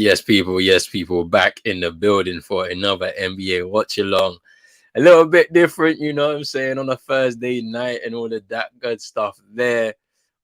Yes, people, back in the building for another NBA watch along. A little bit different, you know what I'm saying, on a Thursday night and all of that good stuff there.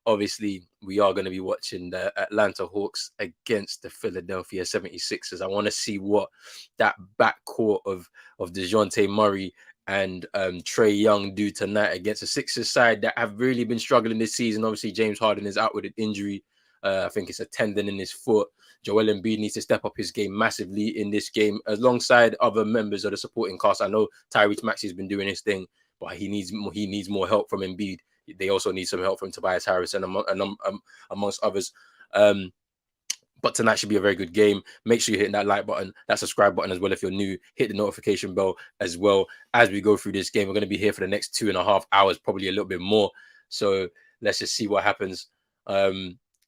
Obviously, we are going to be watching the Atlanta Hawks against the Philadelphia 76ers. I want to see what that backcourt of Dejounte Murray and Trae Young do tonight against the Sixers side that have really been struggling this season. Obviously, James Harden is out with an injury. I think it's a tendon in his foot. Joel Embiid needs to step up his game massively in this game alongside other members of the supporting cast. I know Tyrese Maxey has been doing his thing, but he needs more help from Embiid. They also need some help from Tobias Harris and amongst others. But tonight should be a very good game. Make sure you hit that like button, that subscribe button as well. If you're new, hit the notification bell as well. As we go through this game, we're going to be here for the next 2.5 hours, probably a little bit more. So let's just see what happens.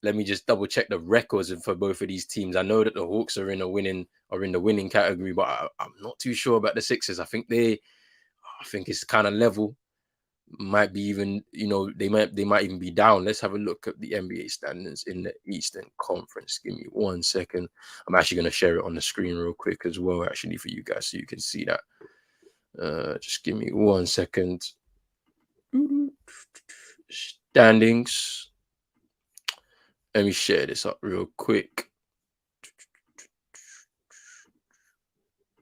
Let me just double check the records for both of these teams. I know that the Hawks are in the winning category, but I'm not too sure about the Sixers. I think it's kind of level. Might be even, they might even be down. Let's have a look at the NBA standings in the Eastern Conference. Give me 1 second. I'm actually going to share it on the screen real quick as well, actually, for you guys so you can see that. Just give me 1 second. Standings. Let me share this up real quick.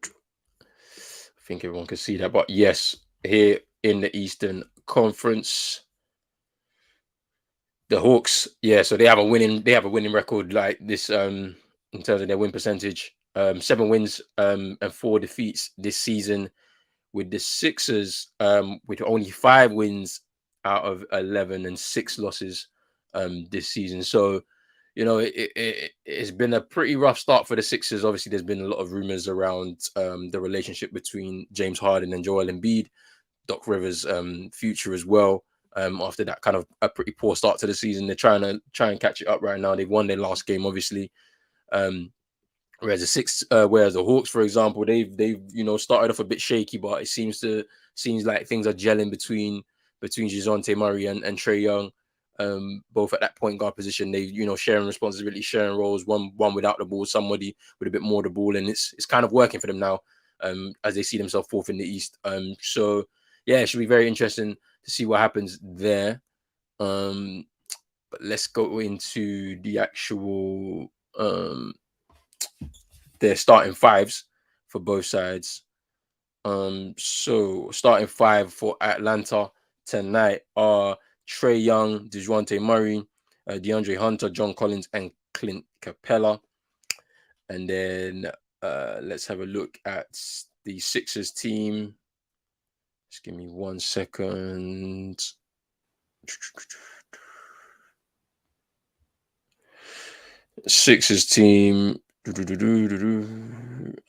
I think everyone can see that, but yes, here in the Eastern Conference, the Hawks, so they have a winning record like this in terms of their win percentage. 7 wins and 4 defeats this season, with the Sixers with only 5 wins out of 11 and 6 losses this season. So it's been a pretty rough start for the Sixers. Obviously, there's been a lot of rumors around the relationship between James Harden and Joel Embiid, Doc Rivers' future as well. After that kind of a pretty poor start to the season, they're trying and catch it up right now. They've won their last game, obviously. Whereas the Hawks, for example, they've started off a bit shaky, but it seems like things are gelling between Dejounte Murray and Trae Young. Both at that point guard position, they sharing responsibility, sharing roles. One without the ball, somebody with a bit more of the ball, and it's kind of working for them now. As they see themselves fourth in the East. So yeah, it should be very interesting to see what happens there. But let's go into the actual their starting fives for both sides. So starting 5 for Atlanta tonight are Trae Young, Dejounte Murray, DeAndre Hunter, John Collins, and Clint Capella. And then let's have a look at the Sixers team. Just give me 1 second. Sixers team.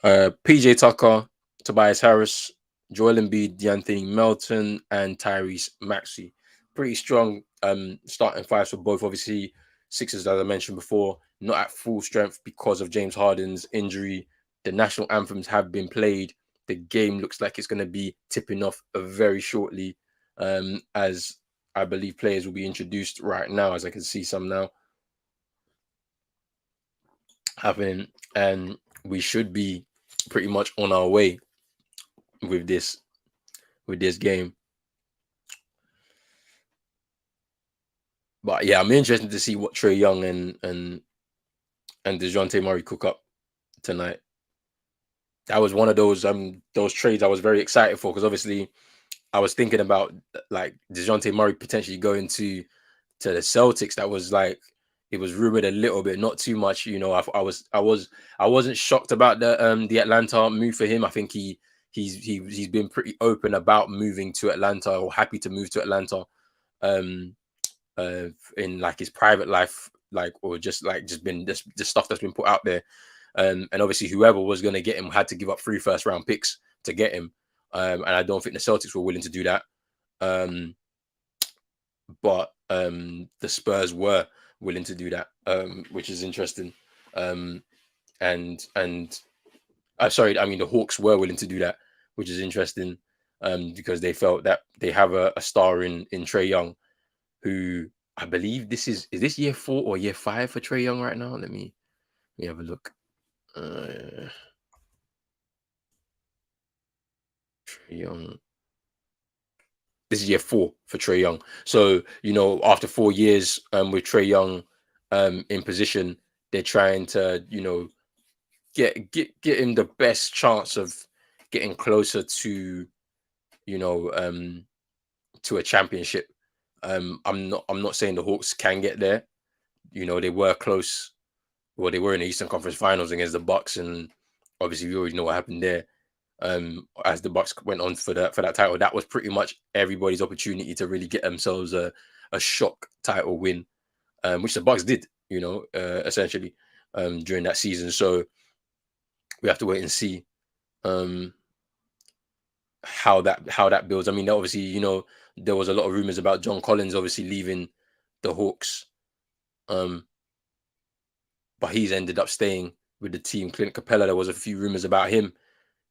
PJ Tucker, Tobias Harris, Joel Embiid, De'Anthony Melton, and Tyrese Maxey. Pretty strong starting 5s for both. Obviously, Sixers, as I mentioned before, not at full strength because of James Harden's injury. The national anthems have been played. The game looks like it's going to be tipping off very shortly, as I believe players will be introduced right now, as I can see some now happening, and we should be pretty much on our way with this game. But yeah, I'm interested to see what Trae Young and Dejounte Murray cook up tonight. That was one of those trades I was very excited for, because obviously I was thinking about like Dejounte Murray potentially going to the Celtics. That was like, it was rumored a little bit, not too much. I wasn't shocked about the Atlanta move for him. I think he's been pretty open about moving to Atlanta, or happy to move to Atlanta, in like his private life, or just been the stuff that's been put out there. And obviously whoever was going to get him had to give up 3 first-round picks to get him. And I don't think the Celtics were willing to do that. But the Spurs were willing to do that, which is interesting. The Hawks were willing to do that, which is interesting, because they felt that they have a star in Trae Young, who I believe is this year 4 or year 5 for Trae Young right now? Let me have a look. Trae Young. This is year 4 for Trae Young. So, after 4 years with Trae Young in position, they're trying to, get him the best chance of getting closer to, you know, to a championship. I'm not saying the Hawks can get there. They were close. Well, they were in the Eastern Conference Finals against the Bucks, and obviously we already know what happened there. As the Bucks went on for that title, that was pretty much everybody's opportunity to really get themselves a shock title win, which the Bucks did, essentially during that season. So we have to wait and see um, how that builds. I mean, obviously, there was a lot of rumors about John Collins obviously leaving the Hawks, um, but he's ended up staying with the team. Clint Capella, there was a few rumors about him,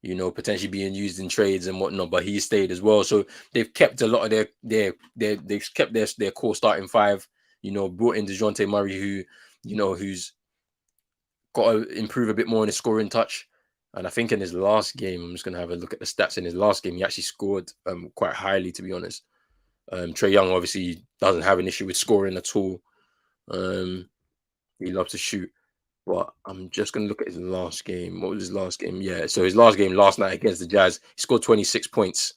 potentially being used in trades and whatnot, but he stayed as well. So they've kept a lot of they've kept their core starting five. Brought in Dejounte Murray, who's got to improve a bit more in his scoring touch. And I think in his last game, I'm just gonna have a look at the stats. In his last game, he actually scored quite highly, to be honest. Trae Young obviously doesn't have an issue with scoring at all. He loves to shoot. But I'm just going to look at his last game. What was his last game? Yeah, so his last game last night against the Jazz, he scored 26 points.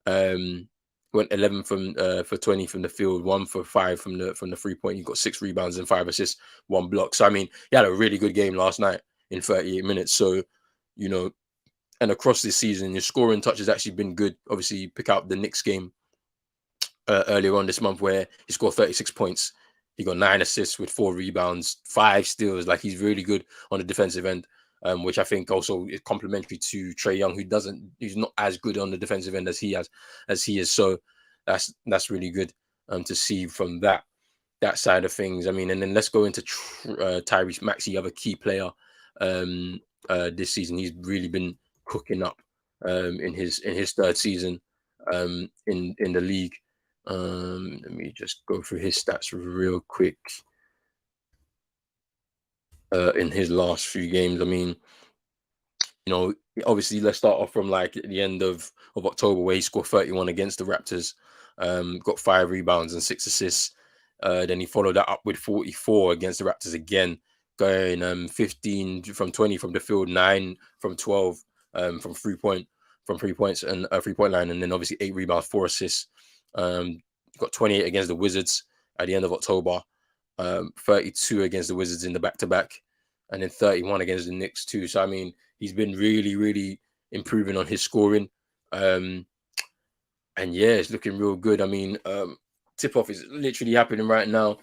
Went 11 for 20 from the field, 1 for 5 from the 3-point. He got 6 rebounds and 5 assists, 1 block. So I mean, he had a really good game last night in 38 minutes. So, and across this season, his scoring touch has actually been good. Obviously, you pick out the Knicks game earlier on this month where he scored 36 points. He got 9 assists with 4 rebounds, 5 steals. Like, he's really good on the defensive end, which I think also is complementary to Trae Young, who's not as good on the defensive end as he is. So that's really good to see from that side of things. I mean, and then let's go into Tyrese Maxey, other key player this season. He's really been cooking up in his third season in the league. Let me just go through his stats real quick. In his last few games, I mean, obviously let's start off from like at the end of October where he scored 31 against the Raptors, got 5 rebounds and 6 assists. Then he followed that up with 44 against the Raptors again, going 15 from 20 from the field, 9 from 12 from 3-point and 3-point line, and then obviously 8 rebounds, 4 assists. Got 28 against the Wizards at the end of October, 32 against the Wizards in the back-to-back, and then 31 against the Knicks too. So I mean, he's been really, really improving on his scoring. And yeah, it's looking real good. I mean, tip-off is literally happening right now.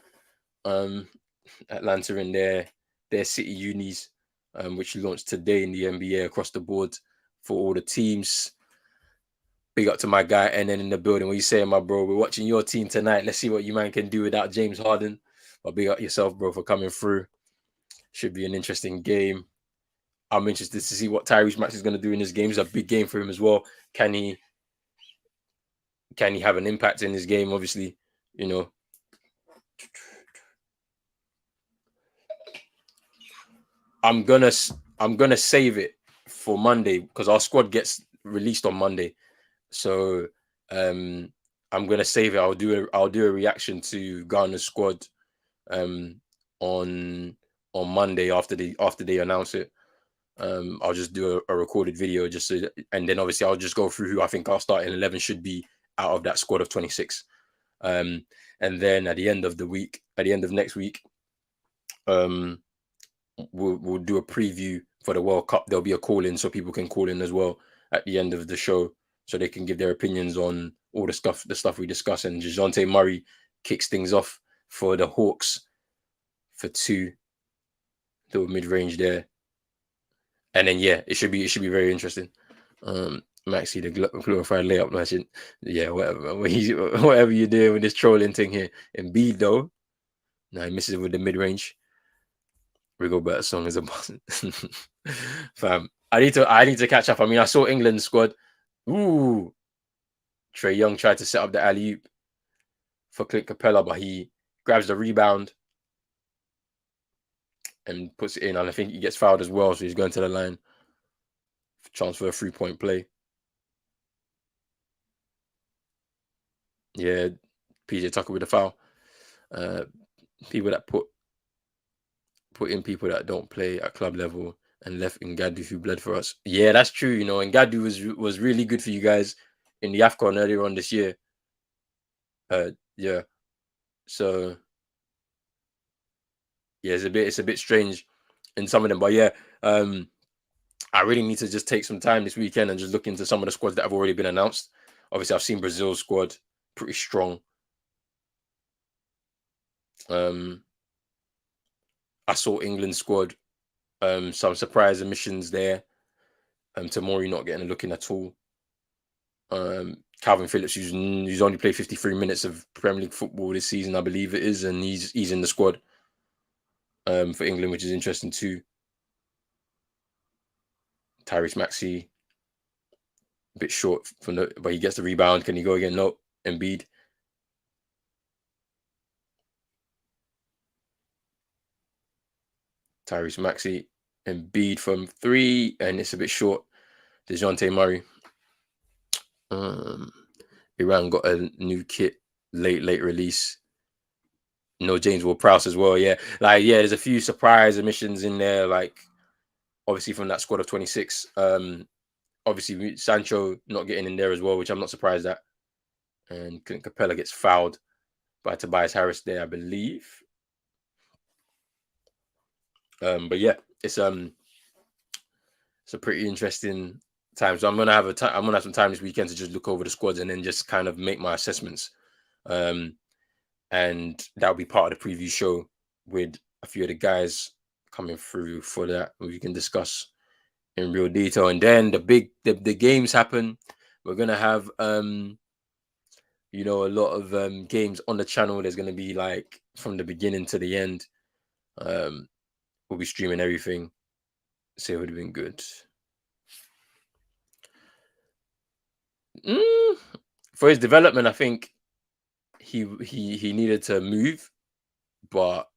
Atlanta in their city unis, which launched today in the NBA across the board for all the teams. Big up to my guy, and then in the building. What you saying, my bro? We're watching your team tonight. Let's see what you man can do without James Harden. But big up yourself, bro, for coming through. Should be an interesting game. I'm interested to see what Tyrese Maxey is going to do in this game. It's a big game for him as well. Can he have an impact in this game? Obviously, I'm gonna save it for Monday because our squad gets released on Monday. So I'm gonna save it. I'll do a reaction to Ghana's squad on Monday after they announce it. I'll just do a recorded video and then obviously I'll just go through who I think our starting 11 should be out of that squad of 26. And then at the end of next week, we'll do a preview for the World Cup. There'll be a call in so people can call in as well at the end of the show, so they can give their opinions on all the stuff we discuss. And Dejounte Murray kicks things off for the Hawks for 2, little mid-range there. And then yeah, it should be very interesting. Maxey, the glorified layup merchant. Yeah, whatever you're doing with this trolling thing here. Embiid though, now he misses with the mid-range. Rigo better song is a boss. Fam, I need to catch up. I mean, I saw England's squad. Ooh, Trae Young tried to set up the alley-oop for Clint Capella, but he grabs the rebound. and puts it in, and I think he gets fouled as well, so he's going to the line. Chance for a 3-point play. Yeah, PJ Tucker with the foul. People that put in people that don't play at club level and left Ngadu who bled for us. Yeah, that's true. You know, Ngadu was really good for you guys in the AFCON earlier on this year. Yeah. So yeah, it's a bit strange in some of them, but yeah, I really need to just take some time this weekend and just look into some of the squads that have already been announced. Obviously, I've seen Brazil's squad, pretty strong. I saw England's squad, some surprise omissions there. Tamori not getting a look in at all. Calvin Phillips, who's only played 53 minutes of Premier League football this season, I believe it is, and he's in the squad for England, which is interesting too. Tyrese Maxey, a bit short but he gets the rebound. Can he go again? No. Embiid. Tyrese Maxey, Embiid from 3, and it's a bit short. Dejounte Murray. Iran got a new kit, late release. No James Ward-Prowse as well. Yeah, there's a few surprise omissions in there. Like obviously from that squad of 26. Obviously Sancho not getting in there as well, which I'm not surprised at. And Capella gets fouled by Tobias Harris there, I believe. But yeah, it's a pretty interesting time. So I'm gonna have some time this weekend to just look over the squads and then just kind of make my assessments. And that'll be part of the preview show with a few of the guys coming through for that. We can discuss in real detail. And then the games happen. We're gonna have a lot of games on the channel. There's gonna be like from the beginning to the end. We'll be streaming everything. So it would have been good. For his development, I think he needed to move, but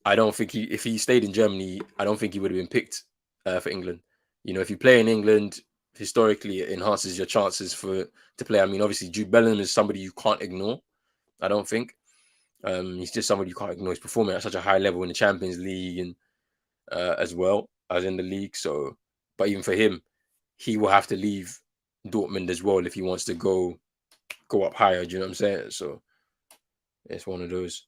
I don't think if he stayed in Germany, I don't think he would have been picked for England. You know, if you play in England, historically, it enhances your chances to play. I mean, obviously, Jude Bellingham is somebody you can't ignore. I don't think he's just somebody you can't ignore. He's performing at such a high level in the Champions League and as well as in the league. So, but even for him, he will have to leave Dortmund as well if he wants to go up higher. Do you know what I'm saying? So it's one of those.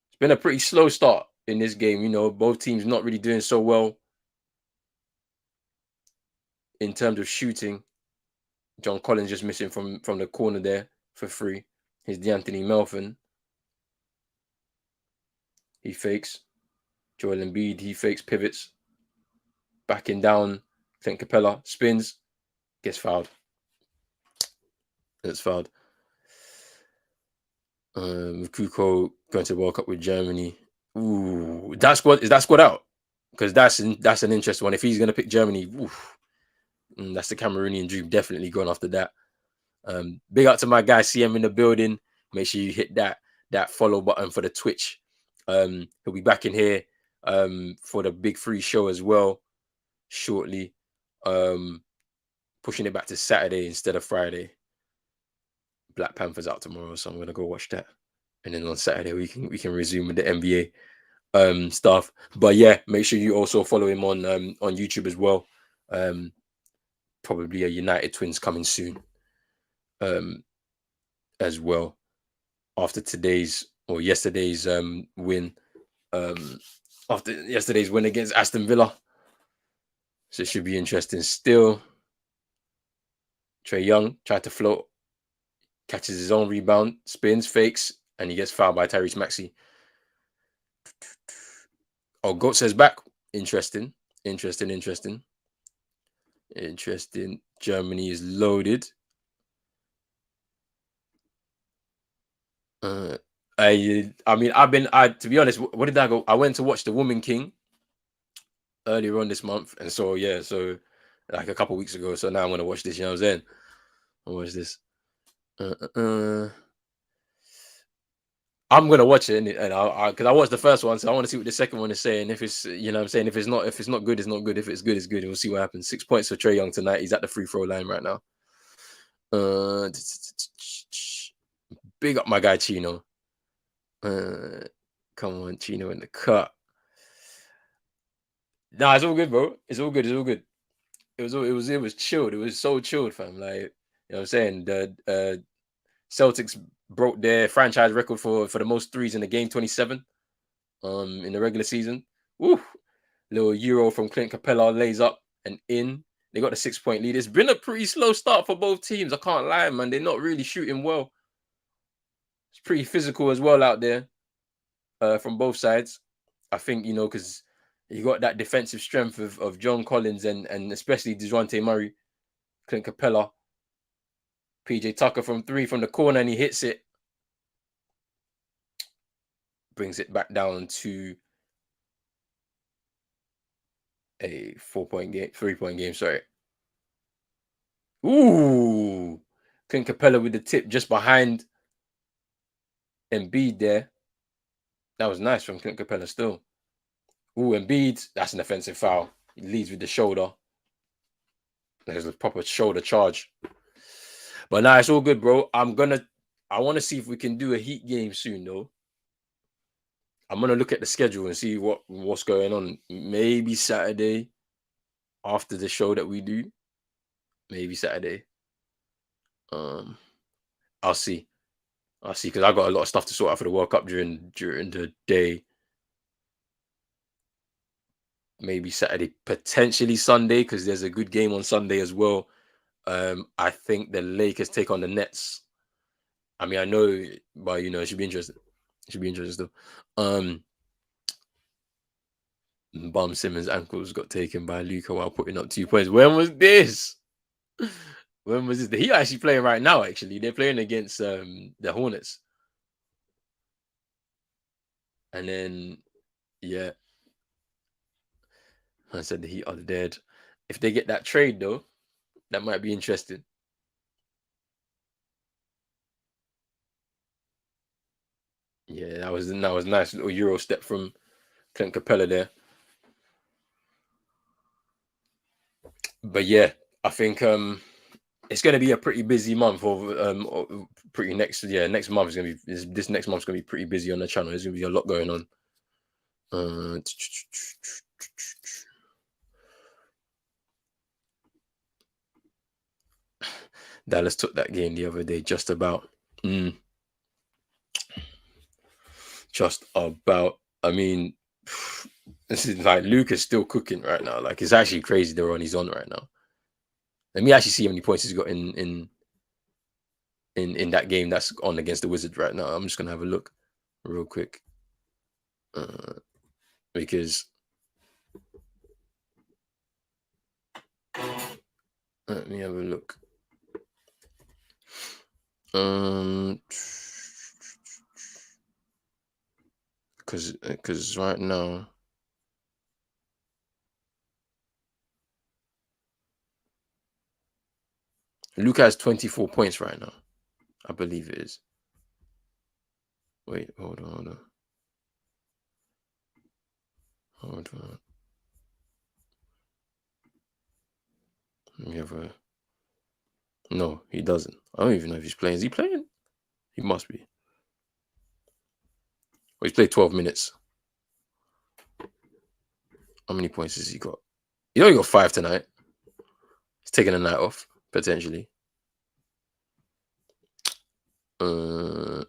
It's been a pretty slow start in this game. You know, both teams not really doing so well in terms of shooting. John Collins just missing from the corner there for free. Here's D'Anthony Melvin. He fakes. Joel Embiid, he fakes, pivots. Backing down. Clint Capella spins. Gets fouled. Gets fouled. Kuko going to World Cup with Germany. Ooh, is that squad out? Because that's an interesting one. If he's going to pick Germany, that's the Cameroonian dream definitely going after that. Big up to my guy CM in the building. Make sure you hit that follow button for the Twitch. He'll be back in here for the Big Free show as well shortly. Pushing it back to Saturday instead of Friday. Black Panther's out tomorrow, so I'm gonna go watch that. And then on Saturday we can resume with the NBA stuff. But yeah, make sure you also follow him on YouTube as well. Probably a United Twins coming soon. As well. After yesterday's win. After yesterday's win against Aston Villa. So it should be interesting still. Trae Young tried to float, catches his own rebound, spins, fakes, and he gets fouled by Tyrese Maxey. Oh, Goat says back. Interesting. Germany is loaded. To be honest, what did I go? I went to watch The Woman King earlier on this month, and so like a couple weeks ago. So now I'm gonna watch this. You know what I'm saying? I'll watch this. I'm gonna watch it, and because I watched the first one, so I want to see what the second one is saying. If it's, you know what I'm saying, if it's not good, it's not good. If it's good, it's good. And we'll see what happens. 6 points for Trae Young tonight. He's at the free throw line right now. Big up my guy Chino. Come on, Chino in the cut. Nah, it's all good, bro. It's all good. It's all good. It was chilled. It was so chilled, fam. Like, you know what I'm saying? The Celtics broke their franchise record for the most threes in the game, 27. In the regular season. Woo! Little Euro from Clint Capella lays up and in. They got a 6-point lead. It's been a pretty slow start for both teams. I can't lie, man. They're not really shooting well. It's pretty physical as well out there from both sides. I think, you know, because you got that defensive strength of John Collins and especially Dejounte Murray, Clint Capella, PJ Tucker from 3 from the corner, and he hits it. Brings it back down to a 3-point game, sorry. Ooh, Clint Capella with the tip just behind Embiid there. That was nice from Clint Capella still. Ooh, Embiid, that's an offensive foul. He leads with the shoulder. There's a proper shoulder charge. But nah, it's all good, bro. I want to see if we can do a Heat game soon, though. I'm gonna look at the schedule and see what's going on. Maybe Saturday after the show that we do. Maybe Saturday. I'll see because I got a lot of stuff to sort out for the World Cup during the day. Maybe Saturday, potentially Sunday, because there's a good game on Sunday as well. I think the Lakers take on the Nets. I mean, I know, but you know, it should be interesting. It should be interesting still. Bum Simmons' ankles got taken by Luka while putting up 2 points. When was this? When was this? He actually playing right now. Actually, they're playing against the Hornets. And then, yeah, I said the Heat are dead. If they get that trade though, that might be interesting. Yeah, that was nice little Euro step from Clint Capella there. But yeah, I think it's going to be a pretty busy month. Next month is going to be this next month's going to be pretty busy on the channel. There's going to be a lot going on. Dallas took that game the other day, just about. Just about. I mean, this is like Luka's still cooking right now. Like, it's actually crazy the run he's on right now. Let me actually see how many points he's got in that game that's on against the Wizards right now. I'm just gonna have a look real quick because let me have a look. Because right now, Luka has 24 points right now. I believe it is. Wait, hold on. Let me have a... No, he doesn't. I don't even know if he's playing. Is he playing? He must be. Well, he's played 12 minutes. How many points has he got? He only got 5 tonight. He's taking a night off, potentially. And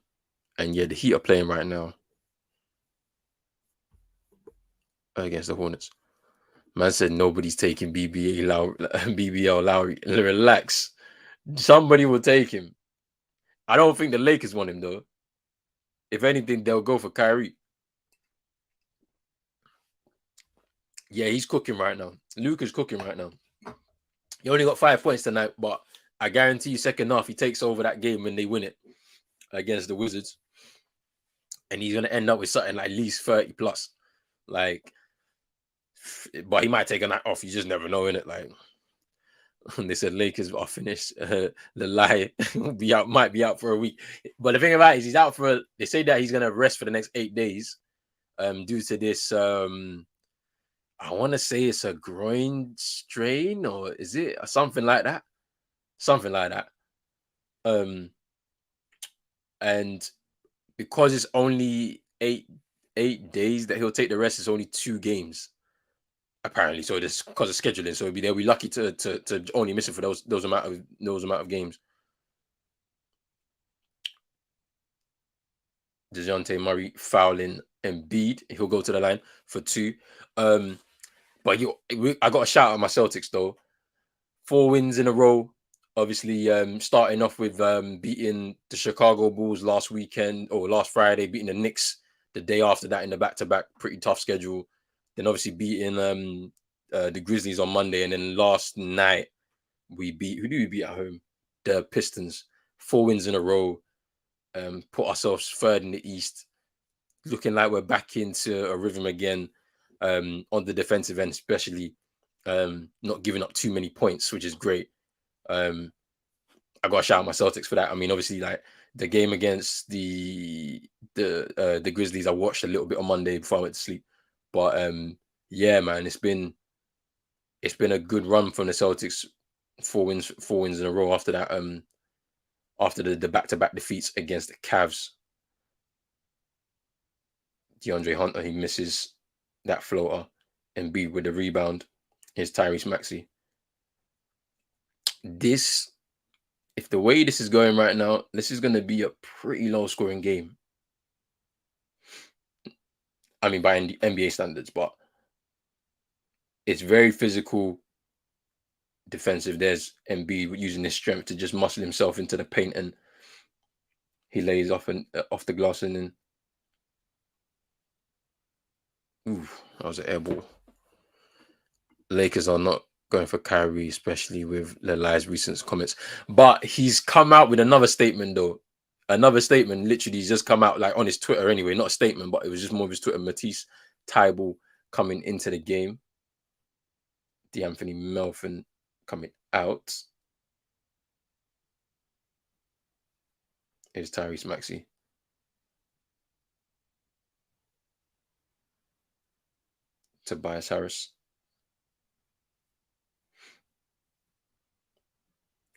yeah, the Heat are playing right now against the Hornets. Man said nobody's taking BBL Lowry. Relax. Somebody will take him. I don't think the Lakers want him, though. If anything, they'll go for Kyrie. Yeah, he's cooking right now. Luka's cooking right now. He only got 5 points tonight, but I guarantee you second half, he takes over that game when they win it against the Wizards. And he's going to end up with something like at least 30 plus. Like, but he might take a night off. You just never know, innit? Like, And they said Lakers are finished. The lie might be out for a week. But the thing about it is he's out for. They say that he's gonna rest for the next 8 days, due to this. I want to say it's a groin strain, or is it something like that? Something like that. And because it's only eight days that he'll take the rest, it's only 2 games apparently. So this because of scheduling, so they'll be lucky to only miss it for those amount of games. Dejounte Murray fouling Embiid. He'll go to the line for 2. But I got a shout out my Celtics though. 4 wins in a row. Obviously, starting off with beating the Chicago Bulls last weekend or last Friday, beating the Knicks the day after that in the back-to-back, pretty tough schedule. Then obviously beating the Grizzlies on Monday, and then last night who did we beat at home? The Pistons. 4 wins in a row. Put ourselves third in the East, looking like we're back into a rhythm again, on the defensive end, especially not giving up too many points, which is great. I got to shout out my Celtics for that. I mean, obviously, like the game against the Grizzlies, I watched a little bit on Monday before I went to sleep. But yeah, man, it's been a good run from the Celtics. 4 wins in a row after that. After the back-to-back defeats against the Cavs. DeAndre Hunter, he misses that floater. Embiid with the rebound. Here's Tyrese Maxey. If the way this is going right now, this is going to be a pretty low-scoring game. I mean, by NBA standards, but it's very physical, defensive. There's Embiid using his strength to just muscle himself into the paint, and he lays off the glass, and then that was an air ball. Lakers are not going for Kyrie, especially with Lelai's recent comments. But he's come out with another statement, though. Another statement, literally, he's just come out like on his Twitter anyway. Not a statement, but it was just more of his Twitter. Matisse Thybulle coming into the game. D'Anthony Melton coming out. Here's Tyrese Maxey. Tobias Harris.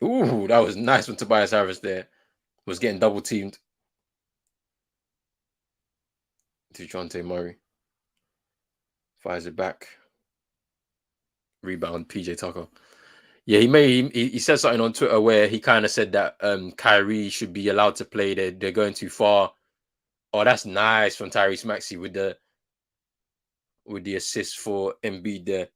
Ooh, that was nice when Tobias Harris there was getting double teamed. Dejounte Murray fires it back. Rebound, PJ Tucker. Yeah, he said something on Twitter where he kind of said that Kyrie should be allowed to play. They're going too far. Oh, that's nice from Tyrese Maxey with the assist for Embiid there.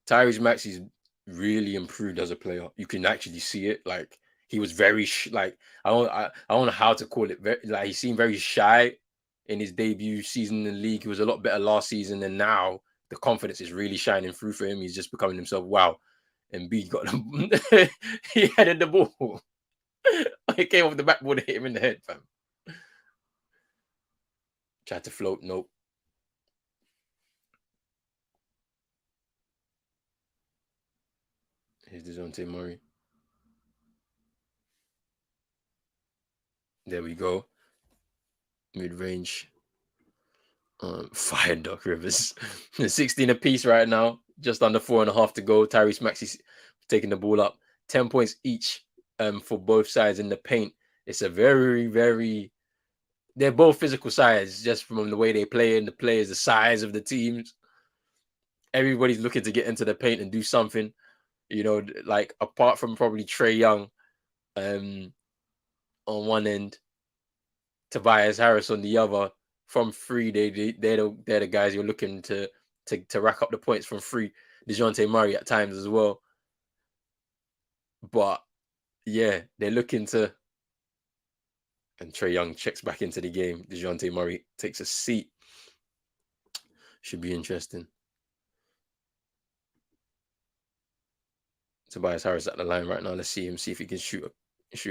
Tyrese Maxey's really improved as a player. You can actually see it. Like he was very like I don't know how to call it. Like he seemed very shy in his debut season in the league. He was a lot better last season, and now the confidence is really shining through for him. He's just becoming himself. Wow. Embiid got him. He headed the ball. It came off the backboard and hit him in the head, fam. Tried to float. Nope. Here's Dejounte Murray. There we go. Mid-range. Fire Doc Rivers. 16 apiece right now. Just under 4.5 to go. Tyrese Maxey taking the ball up. 10 points each for both sides in the paint. It's a very, very... They're both physical sides, just from the way they play and the players, the size of the teams. Everybody's looking to get into the paint and do something. You know, like apart from probably Trae Young on one end, Tobias Harris on the other. From free, they're the guys you're looking to rack up the points from free. Dejounte Murray at times as well. But yeah, they're looking to. And Trae Young checks back into the game. Dejounte Murray takes a seat. Should be interesting. Tobias Harris at the line right now. Let's see if he can shoot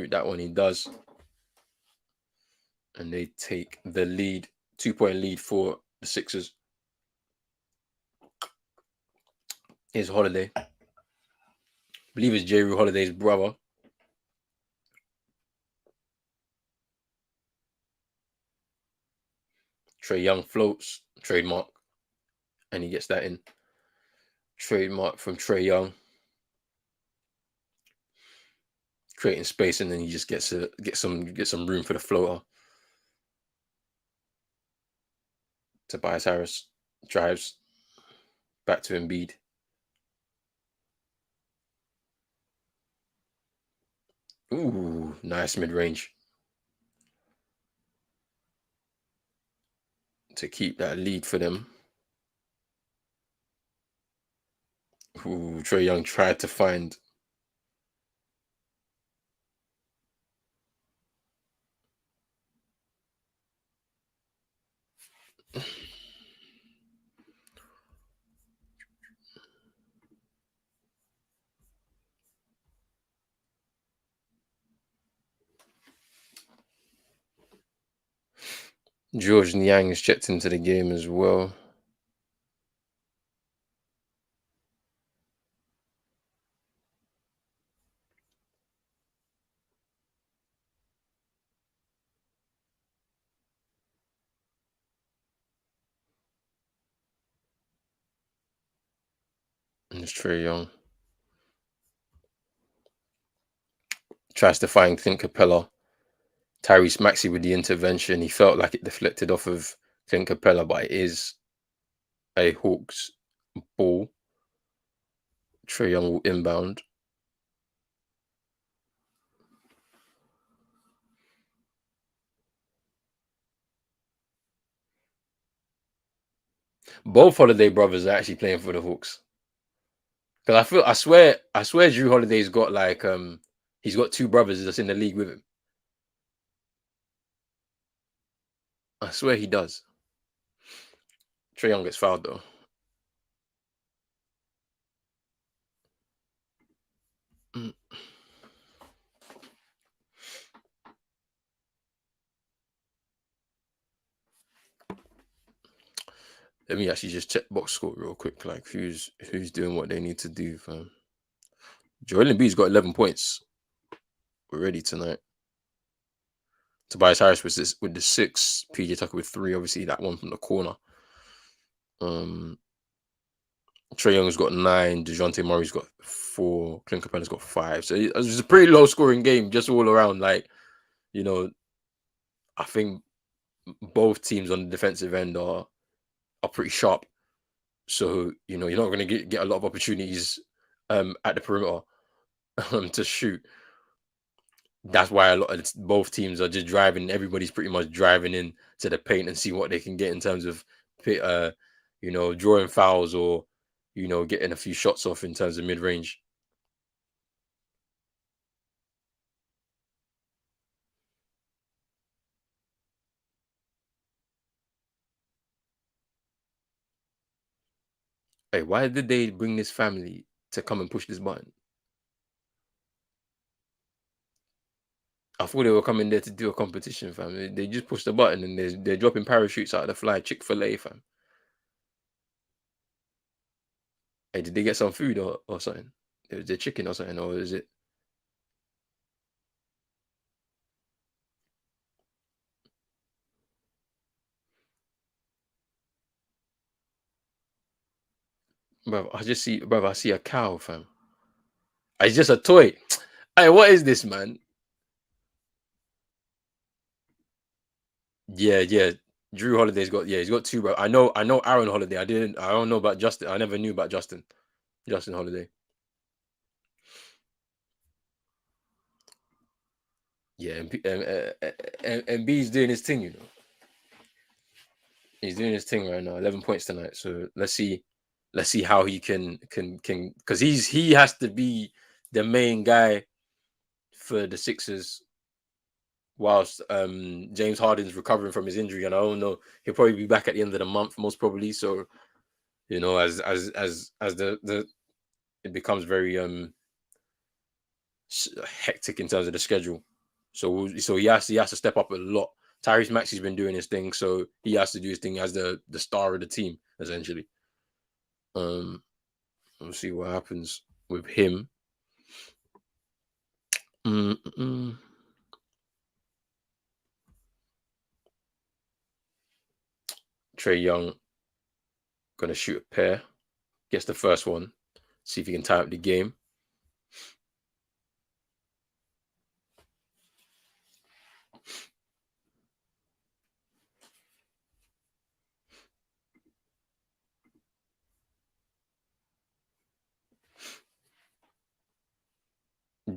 that one. He does. And they take the lead, 2-point lead for the Sixers. is Holiday. I believe it's J. Rue Holiday's brother. Trae Young floats, trademark, and he gets that in. Trademark from Trae Young. Creating space, and then he just gets some room for the floater. Tobias Harris drives back to Embiid. Ooh, nice mid-range to keep that lead for them. Ooh, Trae Young tried to find. George Niang is checked into the game as well. And it's Trae Young. Tries to find Clint Capella. Tyrese Maxey with the intervention. He felt like it deflected off of Clint Capella, but it is a Hawks ball. Trae Young will inbound. Both Holiday brothers are actually playing for the Hawks. Because I swear Drew Holiday's got like he's got two brothers that's in the league with him. I swear he does. Trae Young gets fouled though. Let me actually just check box score real quick. Like who's doing what they need to do, fam. Joel Embiid's got 11 points already tonight. Tobias Harris with the 6. PJ Tucker with 3. Obviously, that one from the corner. Trae Young's got 9. Dejounte Murray's got 4. Clint Capella's got 5. So it was a pretty low scoring game, just all around. Like, you know, I think both teams on the defensive end are pretty sharp. So, you know, you're not going to get a lot of opportunities at the perimeter to shoot. That's why both teams are just driving. Everybody's pretty much driving in to the paint and see what they can get in terms of, you know, drawing fouls or, you know, getting a few shots off in terms of mid-range. Hey, why did they bring this family to come and push this button? I thought they were coming there to do a competition, fam. They just push the button and they're dropping parachutes out of the fly. Chick-fil-A, fam. Hey, did they get some food or something? Is there chicken or something, or is it? Bro, I see a cow, fam. It's just a toy. Hey, what is this, man? Yeah. Drew Holiday's got he's got 2, bro. I know Aaron Holiday. I don't know about Justin. I never knew about Justin Holiday. Yeah, and B's doing his thing, you know. He's doing his thing right now. 11 points tonight. So let's see how he can because he has to be the main guy for the Sixers whilst James Harden's recovering from his injury, and I don't know, he'll probably be back at the end of the month most probably. So, you know, as the it becomes very hectic in terms of the schedule. So he has to step up a lot. Tyrese Maxey's been doing his thing, so he has to do his thing as the star of the team essentially. We'll see what happens with him. Mm-mm. Trae Young gonna shoot a pair. Gets the first one. See if he can tie up the game.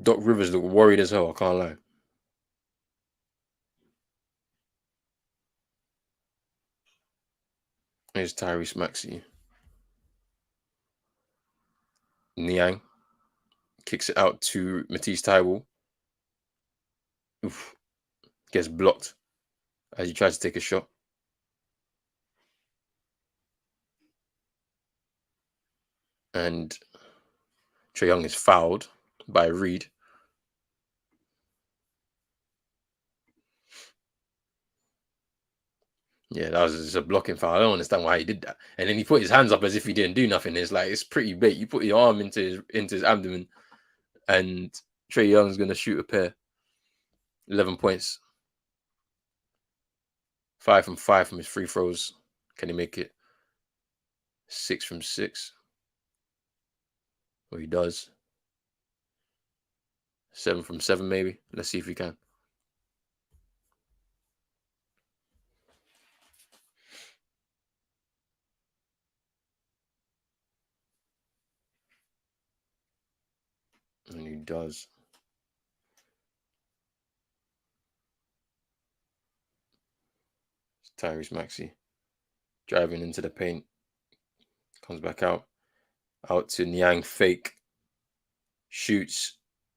Doc Rivers look worried as hell. I can't lie. Here's Tyrese Maxey. Niang kicks it out to Matisse Thybulle. Oof. Gets blocked as he tries to take a shot. And Trae Young is fouled by Reed. Yeah, that was just a blocking foul. I don't understand why he did that. And then he put his hands up as if he didn't do nothing. It's like, it's pretty bait. You put your arm into his abdomen, and Trae Young's gonna shoot a pair. 11 points. 5 from 5 from his free throws. Can he make it? 6 from 6. Well, he does. 7 from 7, maybe. Let's see if he can. And he does. Tyrese Maxey driving into the paint. Comes back out. Out to Niang. Fake. Shoots.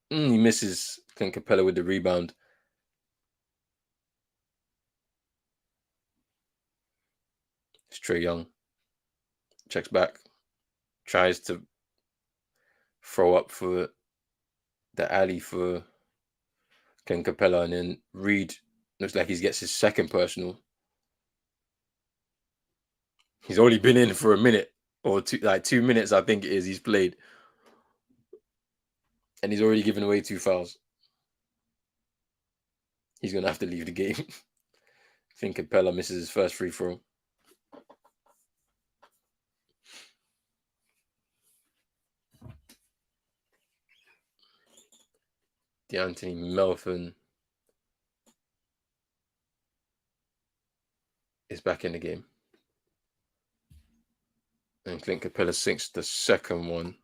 He misses. Clint Capella with the rebound. It's Trae Young. Checks back. Tries to throw up for the alley for Clint Capella. And then Reed looks like he gets his second personal. He's only been in for a minute or 2 minutes, I think it is. He's played. And he's already given away 2 fouls. He's going to have to leave the game. I think Capella misses his first free throw. Dejounte Melton is back in the game. And Clint Capella sinks the second one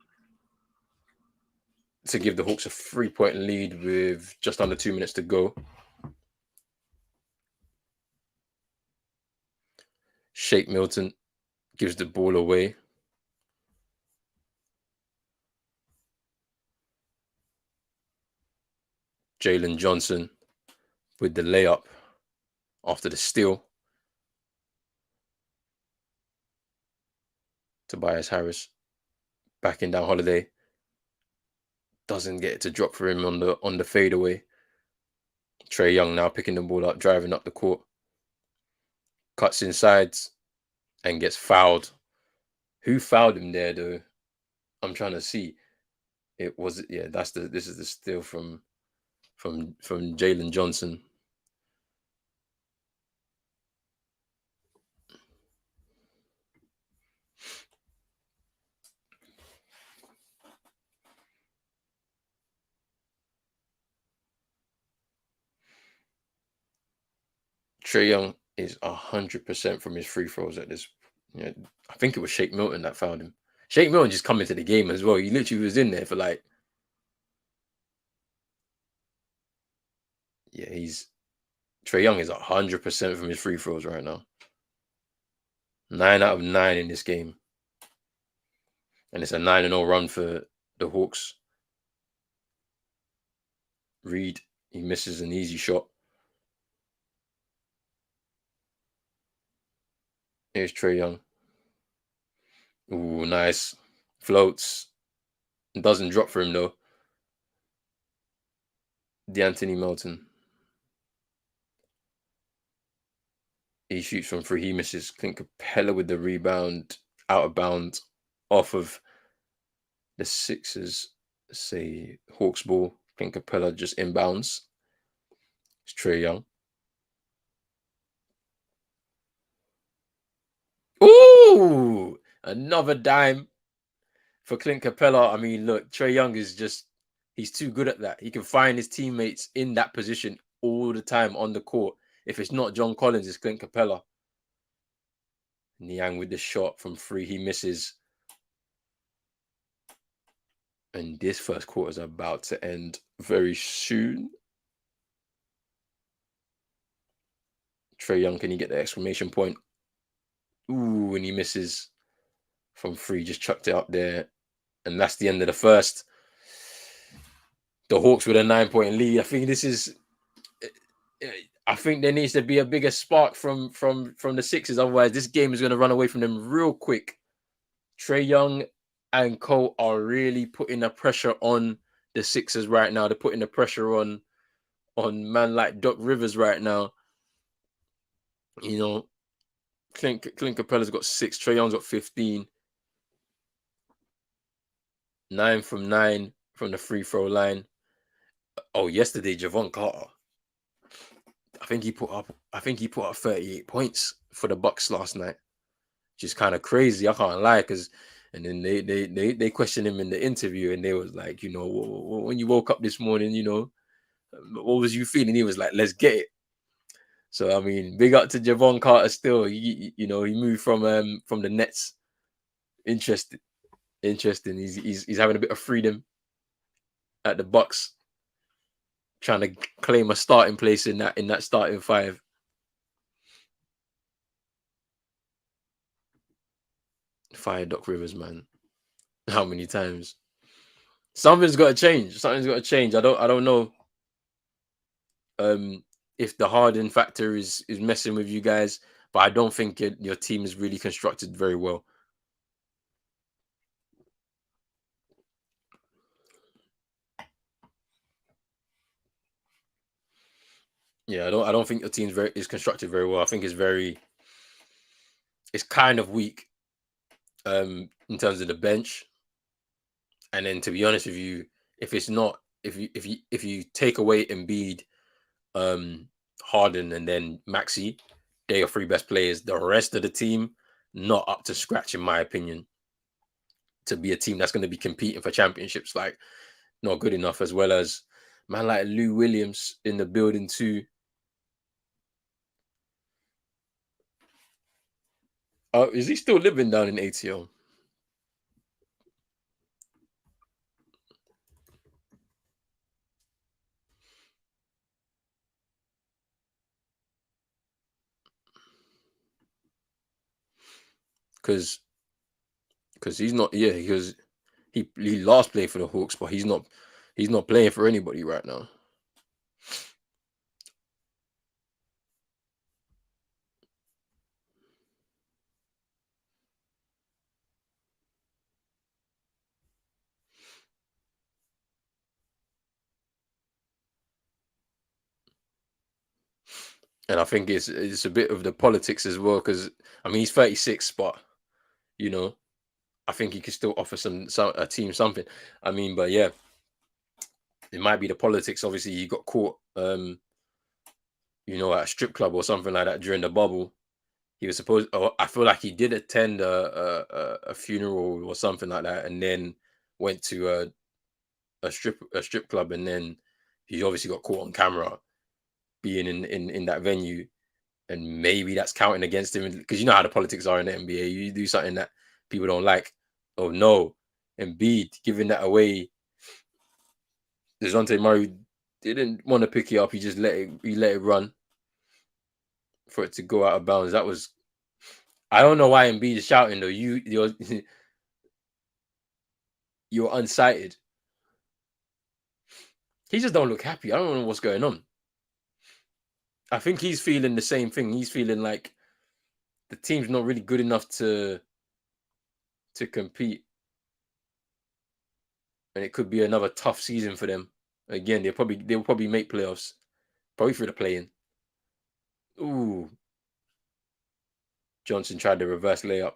to give the Hawks a 3-point lead with just under 2 minutes to go. Shake Milton gives the ball away. Jalen Johnson with the layup after the steal. Tobias Harris backing down Holiday. Doesn't get it to drop for him on the fadeaway. Trae Young now picking the ball up, driving up the court. Cuts inside and gets fouled. Who fouled him there though? I'm trying to see. This is the steal from Jalen Johnson. Trae Young is 100% from his free throws at this. I think it was Shake Milton that fouled him. Shake Milton just come into the game as well. He literally was in there for like. Yeah, Trae Young is 100% from his free throws right now. 9 out of 9 in this game. And it's a 9-0 run for the Hawks. Reed, he misses an easy shot. Here's Trae Young. Ooh, nice. Floats. Doesn't drop for him though. Dejounte Melton. He shoots from 3. He misses. Clint Capella with the rebound. Out of bounds. Off of The Sixers say Hawks ball. Clint Capella just inbounds. It's Trae Young. Ooh, another dime for Clint Capella. I mean, look, Trae Young is he's too good at that. He can find his teammates in that position all the time on the court. If it's not John Collins, it's Clint Capella. Niang with the shot from 3, he misses. And this first quarter is about to end very soon. Trae Young, can he get the exclamation point? Ooh, and he misses from 3, just chucked it up there. And that's the end of the first. The Hawks with a 9-point lead. I think there needs to be a bigger spark from the Sixers. Otherwise, this game is going to run away from them real quick. Trae Young and Cole are really putting the pressure on the Sixers right now. They're putting the pressure on man like Doc Rivers right now. You know, Clint Capella's got 6. Trae Young's got 15. 9 from 9 from the free throw line. Oh, yesterday, Javon Carter. I think he put up 38 points for the Bucks last night. Just kind of crazy. I can't lie, and then they questioned him in the interview, and they was like, you know, when you woke up this morning, you know, what was you feeling? He was like, let's get it. So I mean, big up to Javon Carter still. He moved from the Nets. Interesting. He's having a bit of freedom at the Bucks, trying to claim a starting place in that starting 5. Fire Doc Rivers, man. How many times? Something's got to change. I don't know if the Harden factor is messing with you guys, but I don't think your team is really constructed very well. Yeah, I don't think your team is constructed very well. I think it's kind of weak in terms of the bench. And then, to be honest with you, if you take away Embiid, Harden, and then Maxey, they're your 3 best players. The rest of the team not up to scratch, in my opinion, to be a team that's going to be competing for championships. Like, not good enough. As well as man like Lou Williams in the building too. Is he still living down in ATL? Because he's not. Yeah, because he last played for the Hawks, but he's not playing for anybody right now. And I think it's a bit of the politics as well. Because I mean, he's 36, but you know, I think he could still offer a team something. I mean, but yeah, it might be the politics. Obviously, he got caught, at a strip club or something like that during the bubble. He was supposed. Oh, I feel like he did attend a funeral or something like that, and then went to a strip club, and then he obviously got caught on camera being in that venue, and maybe that's counting against him because you know how the politics are in the NBA. You do something that people don't like. Oh no, Embiid giving that away. Dejounte Murray didn't want to pick it up. He just let it run for it to go out of bounds. That was. I don't know why Embiid is shouting though. You're unsighted. He just don't look happy. I don't know what's going on. I think he's feeling the same thing. He's feeling like the team's not really good enough to compete, and it could be another tough season for them. Again, they'll probably make playoffs, probably through the play-in. Ooh, Johnson tried the reverse layup.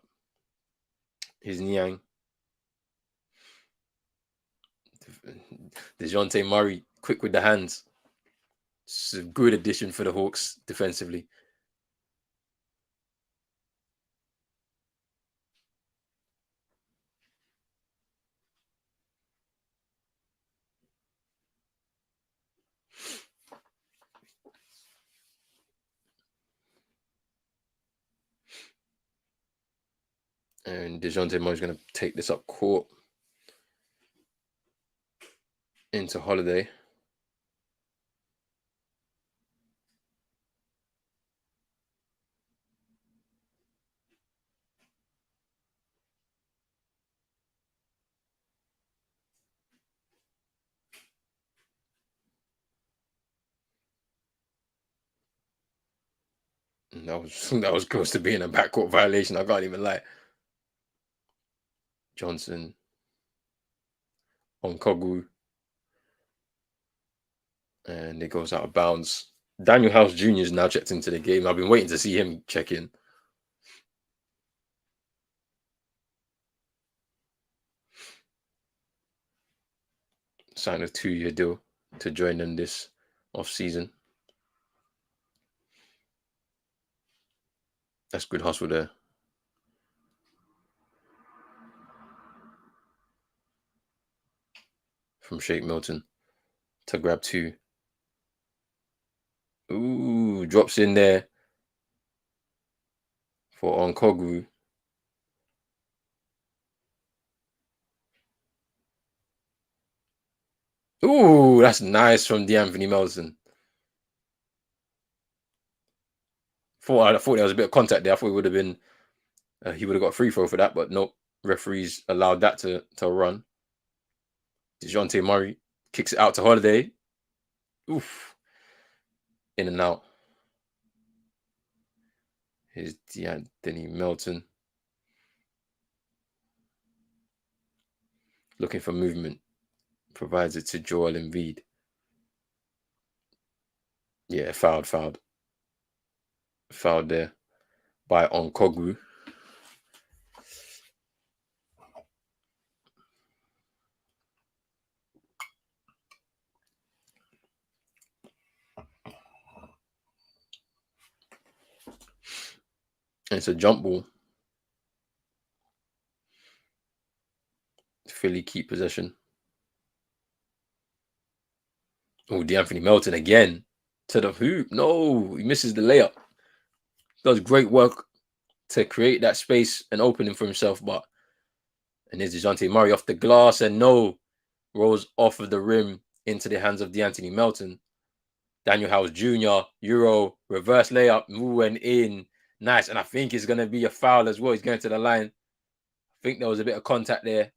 His Niang. Dejounte Murray, quick with the hands. It's a good addition for the Hawks defensively. And Dejounte Murray's going to take this up court into Holiday. And that was close to being a backcourt violation. I can't even lie. Johnson on Kogu. And it goes out of bounds. Daniel House Jr. is now checked into the game. I've been waiting to see him check in. Signed a 2-year deal to join them this off-season. That's good hustle there. From Shake Milton to grab 2. Ooh, drops in there for Onkogwu. Ooh, that's nice from D'Anthony Melton. I thought there was a bit of contact there. I thought it would have been he would have got a free throw for that, but nope. Referees allowed that to run. Dejounte Murray kicks it out to Holiday. Oof. In and out. Here's D'Anthony Melton. Looking for movement. Provides it to Joel Embiid. Yeah, fouled. Fouled there by Onkogwu. And it's a jump ball. Philly keep possession. Oh, D'Anthony Melton again to the hoop. No, he misses the layup. Does great work to create that space and opening for himself, and there's Dejounte Murray off the glass, and no, rolls off of the rim into the hands of D'Anthony Melton. Daniel House Jr. Euro reverse layup, moving in, nice, and I think it's gonna be a foul as well. He's going to the line. I think there was a bit of contact there.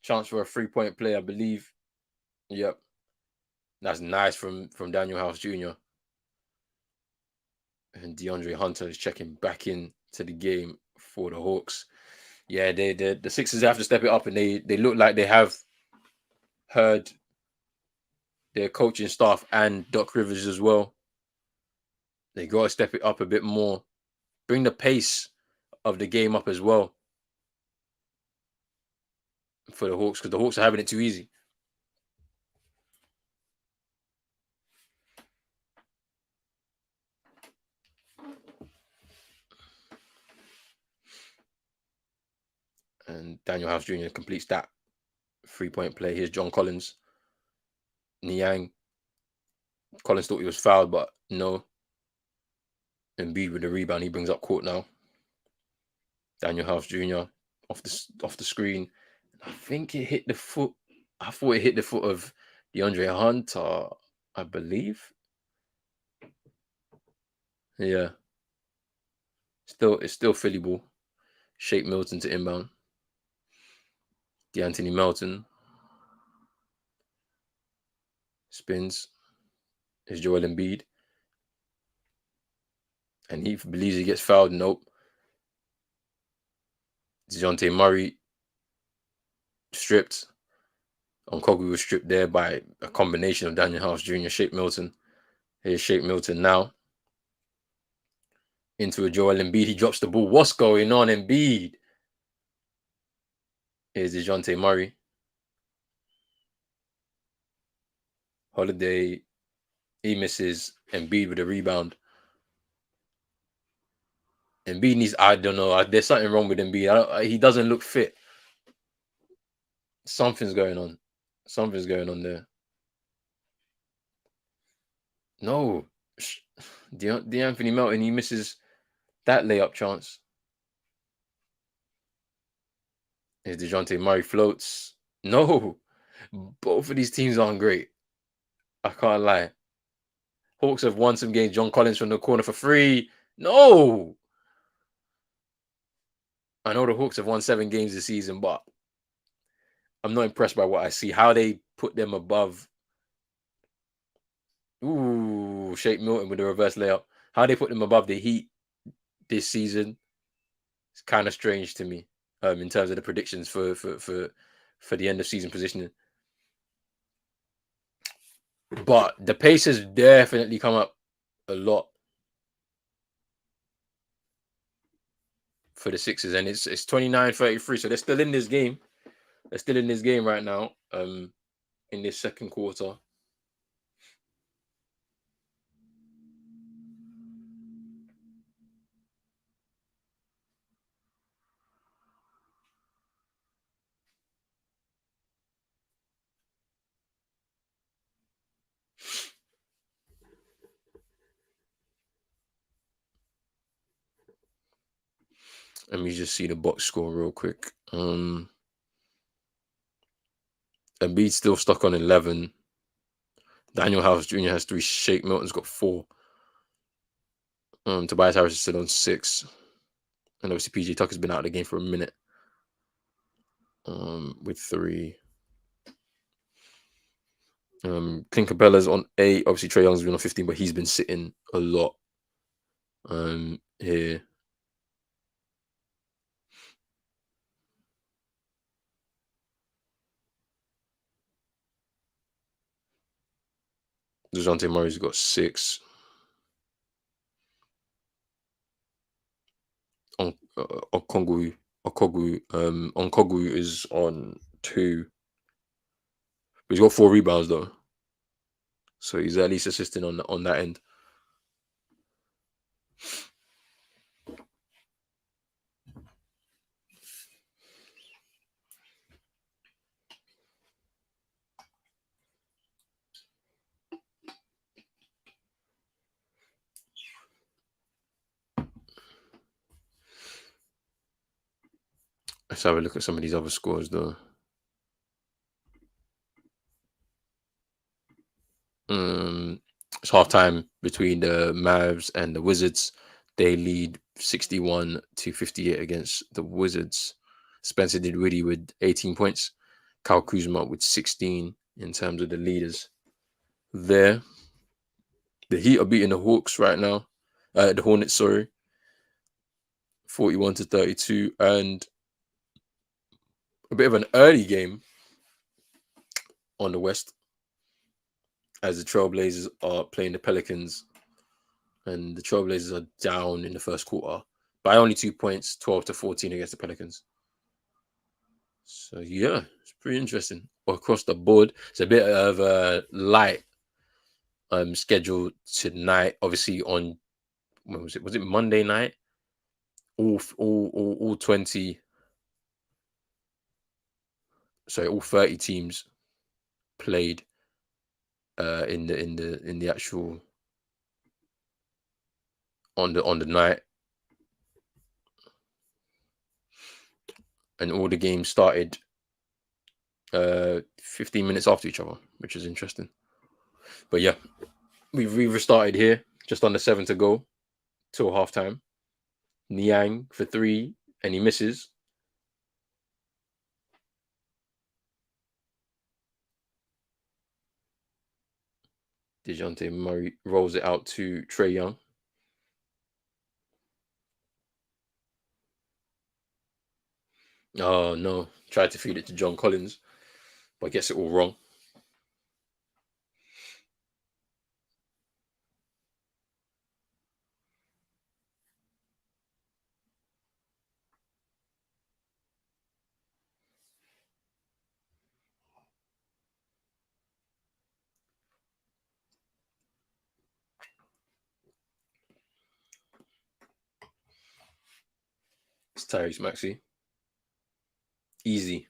Chance for a 3-point play, I believe. Yep, that's nice from Daniel House Jr. And DeAndre Hunter is checking back in to the game for the Hawks. Yeah, the Sixers have to step it up, and they look like they have heard their coaching staff and Doc Rivers as well. They got to step it up a bit more. Bring the pace of the game up as well for the Hawks, because the Hawks are having it too easy. And Daniel House Jr. completes that 3-point play. Here's John Collins. Niang. Collins thought he was fouled, but no. Embiid with the rebound. He brings up court now. Daniel House Jr. off the screen. I think it hit the foot. I thought it hit the foot of DeAndre Hunter, I believe. Yeah. It's still Philly ball. Shake Milton to inbound. D'Anthony Melton spins. Is Joel Embiid. And he believes he gets fouled. Nope. Dejounte Murray stripped. Onkogwu was stripped there by a combination of Daniel House Jr. Shake Milton. Here's Shake Milton now. Into a Joel Embiid. He drops the ball. What's going on, Embiid? Here's Dejounte Murray. Holiday, he misses. Embiid with a rebound. Embiid needs, I don't know. There's something wrong with Embiid. He doesn't look fit. Something's going on. Something's going on there. No. D'Anthony Melton, he misses that layup chance. Is Dejounte Murray floats? No. Both of these teams aren't great. I can't lie. Hawks have won some games. John Collins from the corner for free. No. I know the Hawks have won 7 games this season, but I'm not impressed by what I see. How they put them above. Ooh, Shake Milton with the reverse layup. How they put them above the Heat this season. It's kind of strange to me. In terms of the predictions for the end of season positioning. But the pace has definitely come up a lot for the Sixers, and it's 29-33. So they're still in this game. They're still in this game right now. In this second quarter. Let me just see the box score real quick. Embiid's still stuck on 11. Daniel House Jr. has 3. Shake Milton's got 4. Tobias Harris is still on 6. And obviously PJ Tucker's been out of the game for a minute. With 3. Clint Capella's on 8. Obviously Trae Young's been on 15, but he's been sitting a lot. Here. Dejounte Murray's got 6. Okongwu is on 2. But he's got 4 rebounds though. So he's at least assisting on that end. Let's have a look at some of these other scores though. It's halftime between the Mavs and the Wizards. They lead 61-58 against the Wizards. Spencer Dinwiddie with 18 points. Kyle Kuzma with 16 in terms of the leaders there. The Heat are beating the Hawks right now. The Hornets, sorry. 41-32. And a bit of an early game on the West as the Trailblazers are playing the Pelicans. And the Trailblazers are down in the first quarter by only 2 points, 12-14 against the Pelicans. So, yeah, it's pretty interesting. Across the board, it's a bit of a light schedule tonight. Obviously, on, when was it? Was it Monday night? All 20. Sorry, all 30 teams played in the actual on the night, and all the games started 15 minutes after each other, which is interesting. But yeah, we've restarted here, just under 7 to go till halftime. Niang for 3, and he misses. Dejounte Murray rolls it out to Trae Young. Oh no, tried to feed it to John Collins, but gets it all wrong. Tyrese Maxey. Easy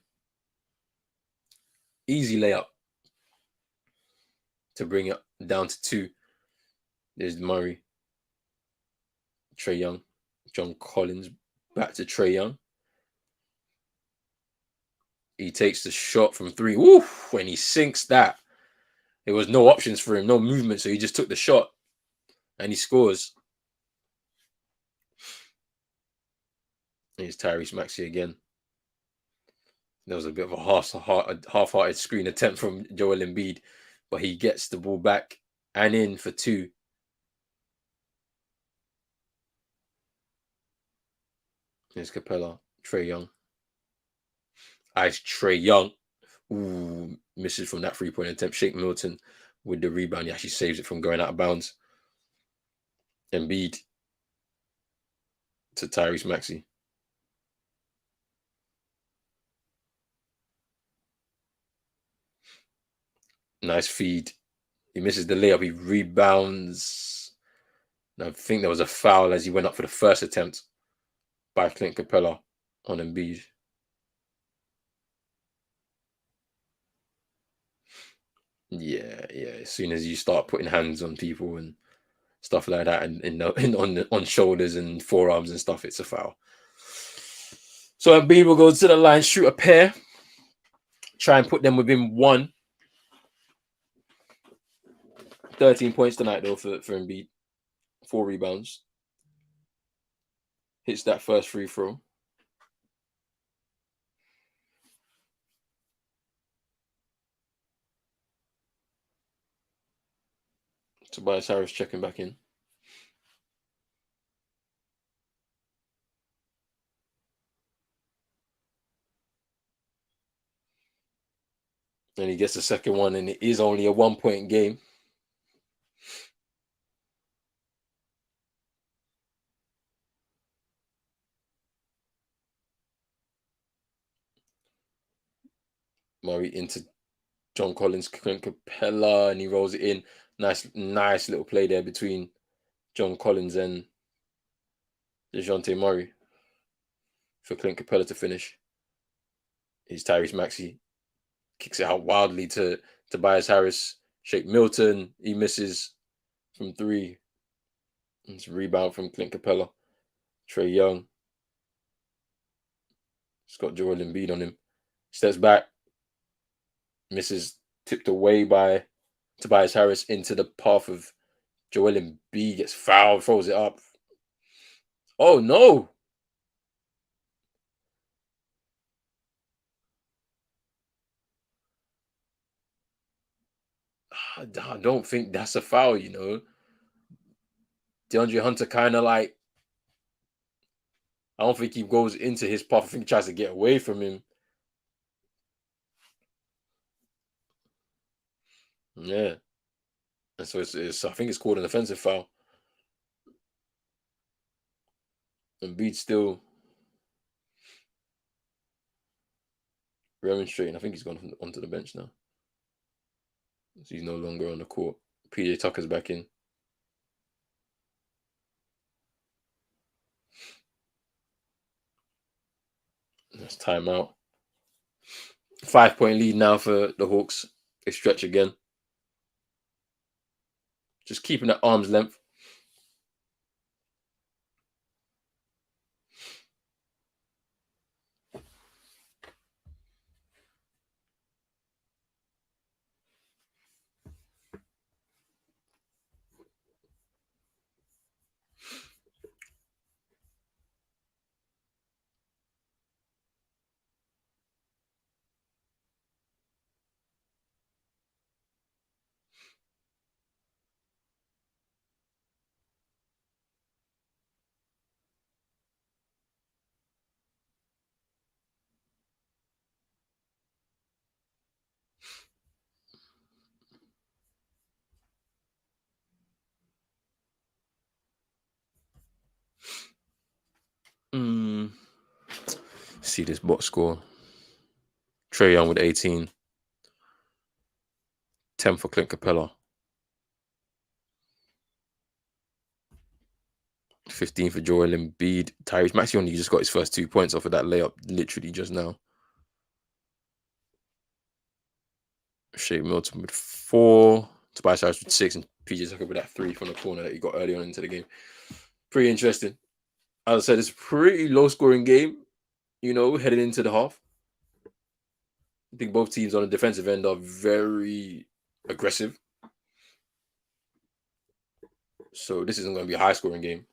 layup to bring it down to 2. There's Murray. Trae Young. John Collins back to Trae Young. He takes the shot from 3. Woo! When he sinks that, there was no options for him, no movement, so he just took the shot and he scores. Here's Tyrese Maxey again. There was a bit of a half-hearted screen attempt from Joel Embiid, but he gets the ball back and in for 2. Here's Capella. Trae Young. Ice Trae Young. Ooh, misses from that 3-point attempt. Shake Milton with the rebound. He actually saves it from going out of bounds. Embiid to Tyrese Maxey. Nice feed. He misses the layup. He rebounds. And I think there was a foul as he went up for the first attempt by Clint Capella on Embiid. Yeah. As soon as you start putting hands on people and stuff like that, and on shoulders and forearms and stuff, it's a foul. So Embiid will go to the line, shoot a pair, try and put them within 1. 13 points tonight though for Embiid. 4 rebounds. Hits that first free throw. Tobias Harris checking back in. And he gets the second one, and it is only a 1-point game. Murray into John Collins, Clint Capella, and he rolls it in. Nice little play there between John Collins and Dejounte Murray for Clint Capella to finish. Here's Tyrese Maxey. Kicks it out wildly to Tobias Harris. Shake Milton. He misses from 3. It's a rebound from Clint Capella. Trae Young. He's got Joel Embiid on him. Steps back. Misses. Tipped away by Tobias Harris into the path of Joel Embiid. Gets fouled. Throws it up. Oh, no. I don't think that's a foul, you know. DeAndre Hunter kind of like, I don't think he goes into his path. I think he tries to get away from him. Yeah. And so it's I think it's called an offensive foul. Embiid still remonstrating. I think he's gone onto the bench now. So he's no longer on the court. PJ Tucker's back in. That's timeout. 5-point lead now for the Hawks. They stretch again. Just keeping at arm's length. See this box score. Trae Young with 18. 10 for Clint Capella. 15 for Joel Embiid. Tyrese Maxey only just got his first 2 points off of that layup literally just now. Shea Milton with 4. Tobias Harris with 6. And PJ Tucker with that 3 from the corner that he got early on into the game. Pretty interesting. As I said, it's a pretty low-scoring game, heading into the half. I think both teams on the defensive end are very aggressive. So this isn't going to be a high-scoring game.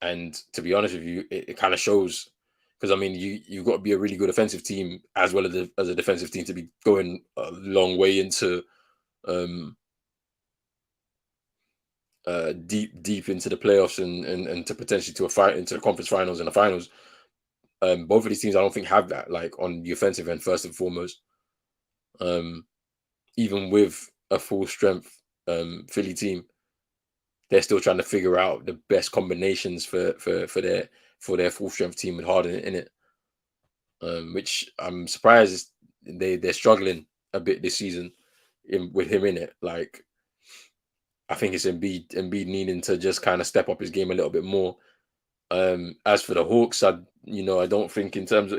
And to be honest with you, it kind of shows, because I mean, you've got to be a really good offensive team as well as a defensive team to be going a long way into deep into the playoffs and to potentially to a fight into the conference finals and the finals. Both of these teams, I don't think, have that, like, on the offensive end first and foremost. Even with a full strength Philly team, they're still trying to figure out the best combinations for their full strength team with Harden in it. Which I'm surprised they're struggling a bit this season with him in it. Like, I think it's Embiid needing to just kind of step up his game a little bit more. As for the Hawks, I don't think in terms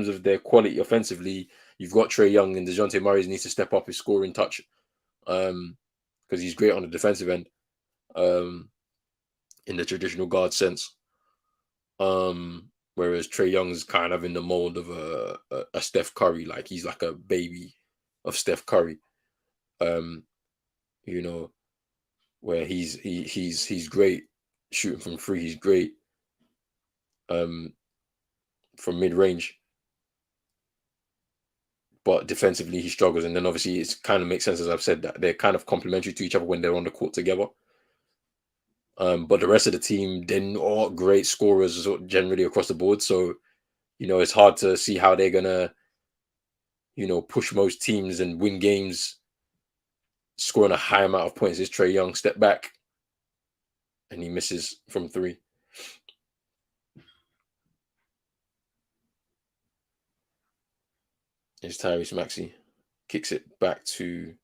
of their quality offensively, you've got Trae Young and Dejounte Murray needs to step up his scoring touch, because he's great on the defensive end, in the traditional guard sense. Whereas Trae Young's kind of in the mold of a Steph Curry, like he's like a baby of Steph Curry. Where he's great shooting from free, he's great from mid-range, but defensively he struggles. And then obviously it kind of makes sense, as I've said, that they're kind of complementary to each other when they're on the court together. But the rest of the team, they're not great scorers generally across the board. So, it's hard to see how they're gonna, push most teams and win games scoring a high amount of points. Is Trae Young step back and he misses from 3. It's Tyrese Maxey. Kicks it back to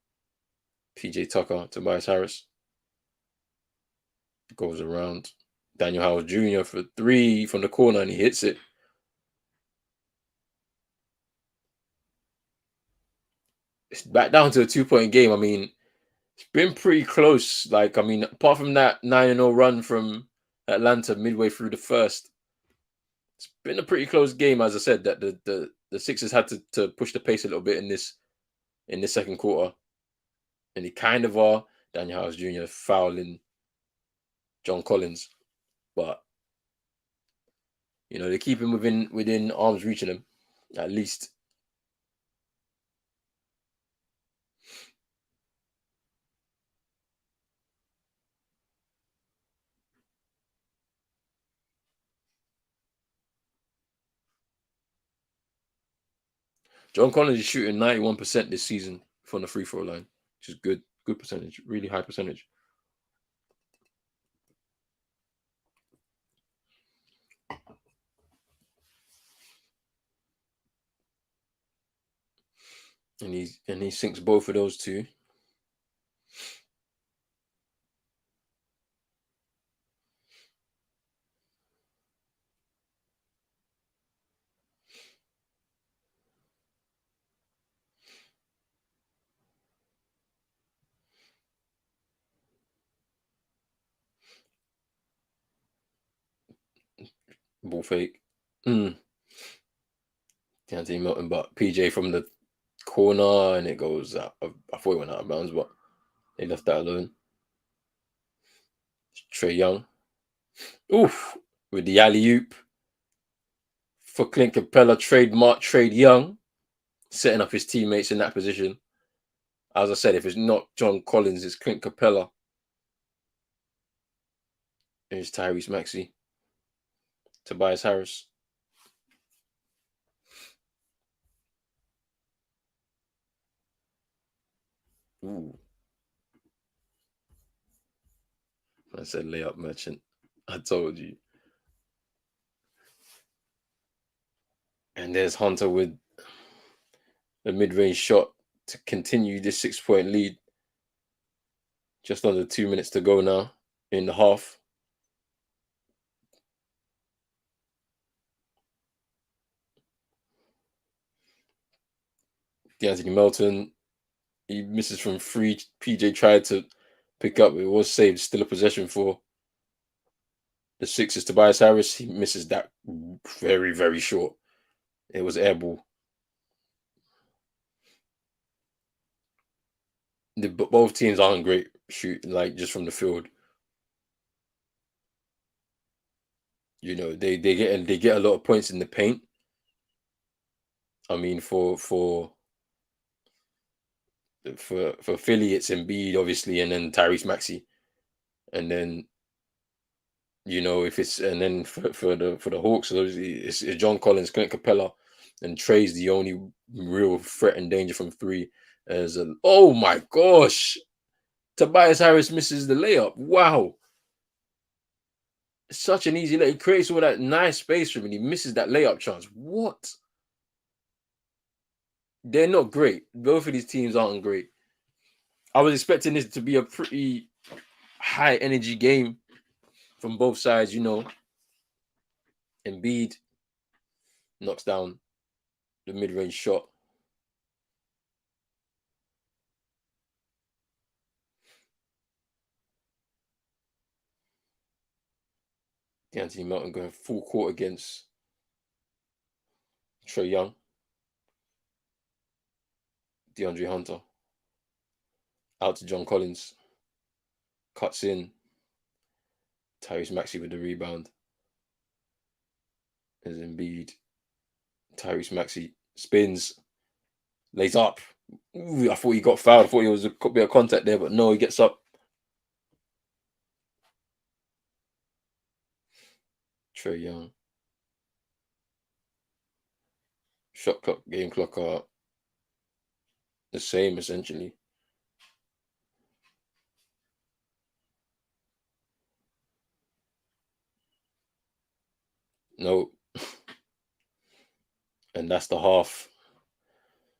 PJ Tucker, Tobias Harris. Goes around Daniel Howard Jr. for 3 from the corner, and he hits it. It's back down to a 2-point game. I mean, it's been pretty close. Like, I mean, apart from that 9-0 run from Atlanta midway through the first, it's been a pretty close game. As I said, that the Sixers had to push the pace a little bit in this second quarter, and they kind of are. Daniel House Jr. fouling John Collins, but they keep him within arm's reach of him, at least. John Collins is shooting 91% this season from the free throw line, which is good percentage, really high percentage. And he sinks both of those two. Ball fake. Dejounte Milton, but PJ from the corner, and it goes out. I thought it went out of bounds, but they left that alone. Trae Young. Oof. With the alley-oop for Clint Capella, trade Young, setting up his teammates in that position. As I said, if it's not John Collins, it's Clint Capella. There's Tyrese Maxey. Tobias Harris. Ooh. I said layup merchant. I told you. And there's Hunter with the mid-range shot to continue this 6-point lead. Just under 2 minutes to go now. in the half. D'Anthony Melton, he misses from three. PJ tried to pick up. It was saved. Still a possession for the Sixers. Tobias Harris, he misses that very, very short. It was air ball. Both teams aren't great shooting, like just from the field. You know, they get a lot of points in the paint. I mean, for Philly, it's Embiid, obviously, and then Tyrese Maxey, and then if it's and then for the Hawks, obviously it's John Collins, Clint Capella, and Trae's the only real threat and danger from three. Oh my gosh, Tobias Harris misses the layup. Wow, such an easy layup. He creates all that nice space for him, and he misses that layup chance. What? They're not great. Both of these teams aren't great. I was expecting this to be a pretty high energy game from both sides. Embiid knocks down the mid-range shot. D'Anthony Melton going full court against Trae Young. DeAndre Hunter out to John Collins. Cuts in. Tyrese Maxey with the rebound. As Embiid. Tyrese Maxey spins. Lays up. Ooh, I thought he got fouled. I thought he was a bit of contact there, but no, he gets up. Trae Young. Shot clock, game clock are the same essentially. No. And that's the half.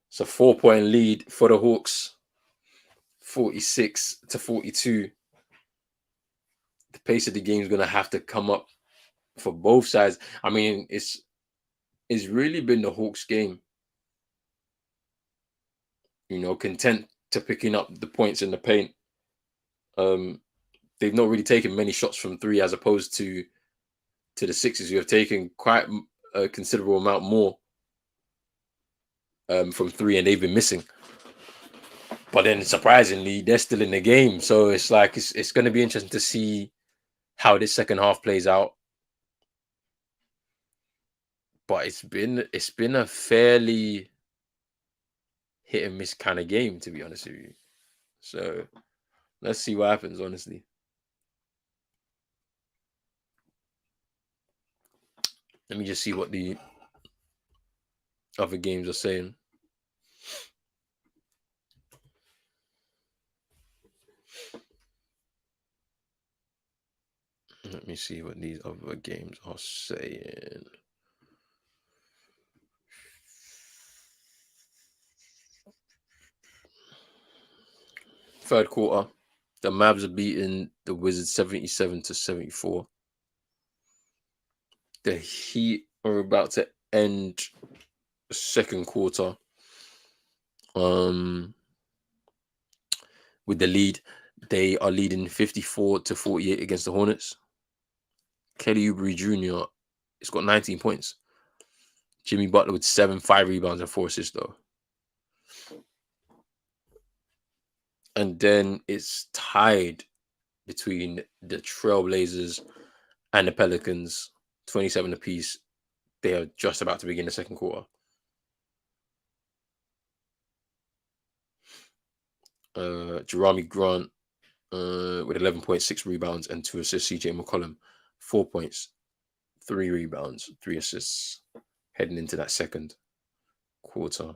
It's a 4-point lead for the Hawks. 46-42. The pace of the game is going to have to come up for both sides. I mean, it's really been the Hawks game. Content to picking up the points in the paint. They've not really taken many shots from three as opposed to the Sixers, who have taken quite a considerable amount more from three, and they've been missing. But then, surprisingly, they're still in the game. So it's like it's going to be interesting to see how this second half plays out. But it's been a fairly hit and miss kind of game, to be honest with you. So let's see what happens, honestly. Let me just see what the other games are saying. Let me see what these other games are saying. Third quarter, the Mavs are beating the Wizards 77-74. The Heat are about to end the second quarter with the lead. They are leading 54-48 against the Hornets. Kelly Oubre Jr. has got 19 points. Jimmy Butler with 7, 5 rebounds, and 4 assists, though. And then it's tied between the Trailblazers and the Pelicans, 27 apiece. They are just about to begin the second quarter. Jerami Grant with 11.6 rebounds and 2 assists. CJ McCollum, 4 points, 3 rebounds, 3 assists, heading into that second quarter.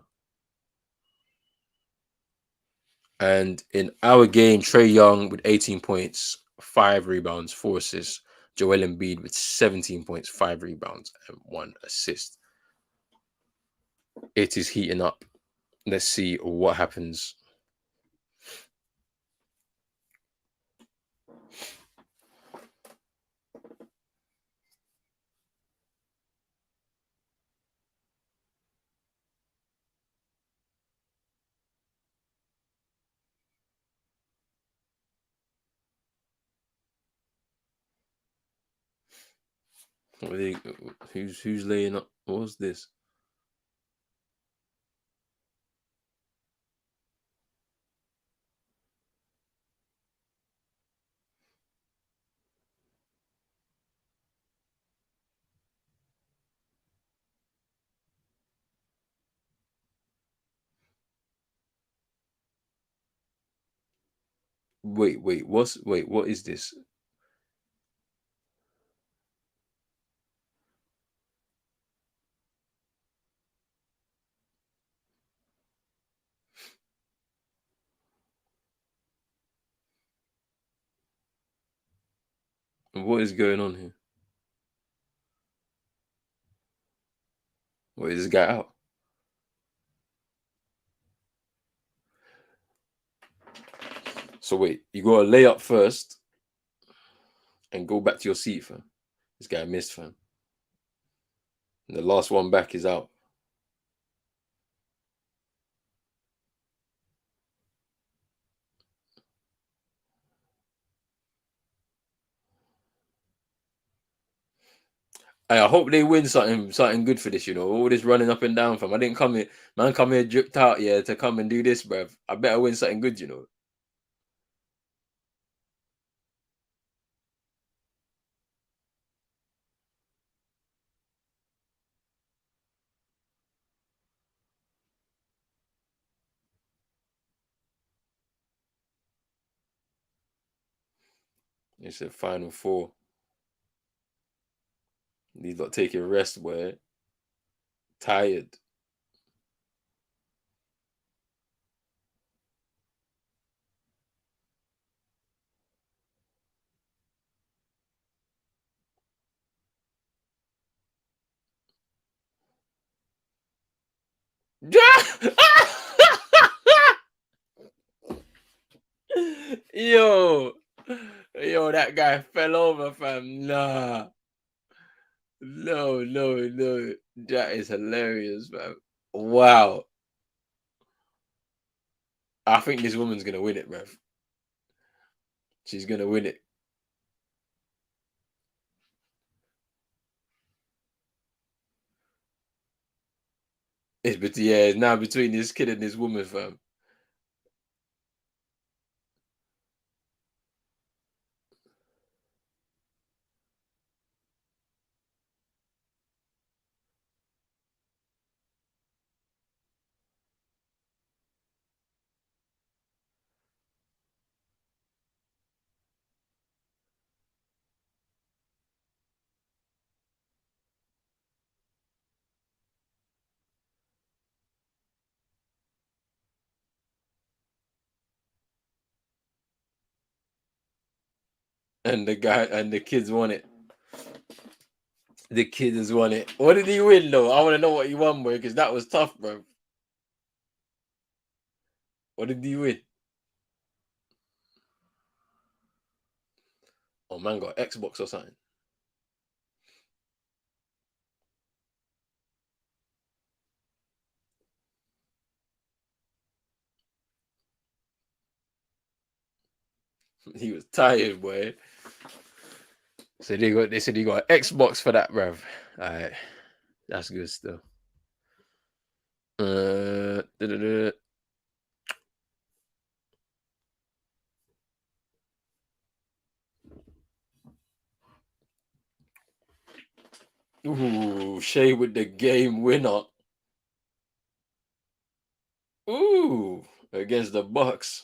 And in our game, Trae Young with 18 points, 5 rebounds, 4 assists. Joel Embiid with 17 points, 5 rebounds, and 1 assist. It is heating up. Let's see what happens. Who's laying up? What's this? Wait, what is this? What is going on here? Wait, is this guy out? So wait, you gotta lay up first and go back to your seat, fam. This guy missed, fam. And the last one back is out. Hey, I hope they win something good for this, all this running up and down, fam. I didn't come here, man, come here dripped out, yeah, to come and do this, bruv. I better win something good. It's the final four. These lot taking rest, boy. Tired. Yo, that guy fell over, fam. Nah, no. That is hilarious, fam. Wow. I think this woman's gonna win it, bruv. She's gonna win it. It's now between this kid and this woman, fam. And the kids won it. The kid has won it. What did he win though? I want to know what he won, boy, because that was tough, bro. What did he win? Oh man, got Xbox or something. He was tired, boy. So they said he got an Xbox for that, bruv. Alright, that's good stuff. Da-da-da. Ooh, Shea with the game winner. Ooh, against the Bucks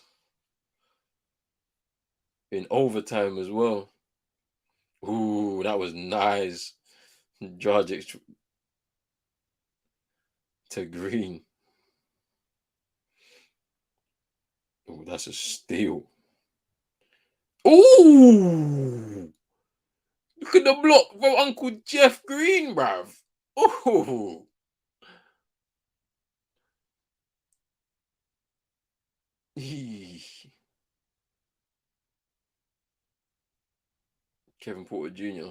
in overtime as well. Ooh, that was nice. Dragic to Green. Ooh, that's a steal. Ooh, look at the block from Uncle Jeff Green, bruv. Ooh. Kevin Porter Jr.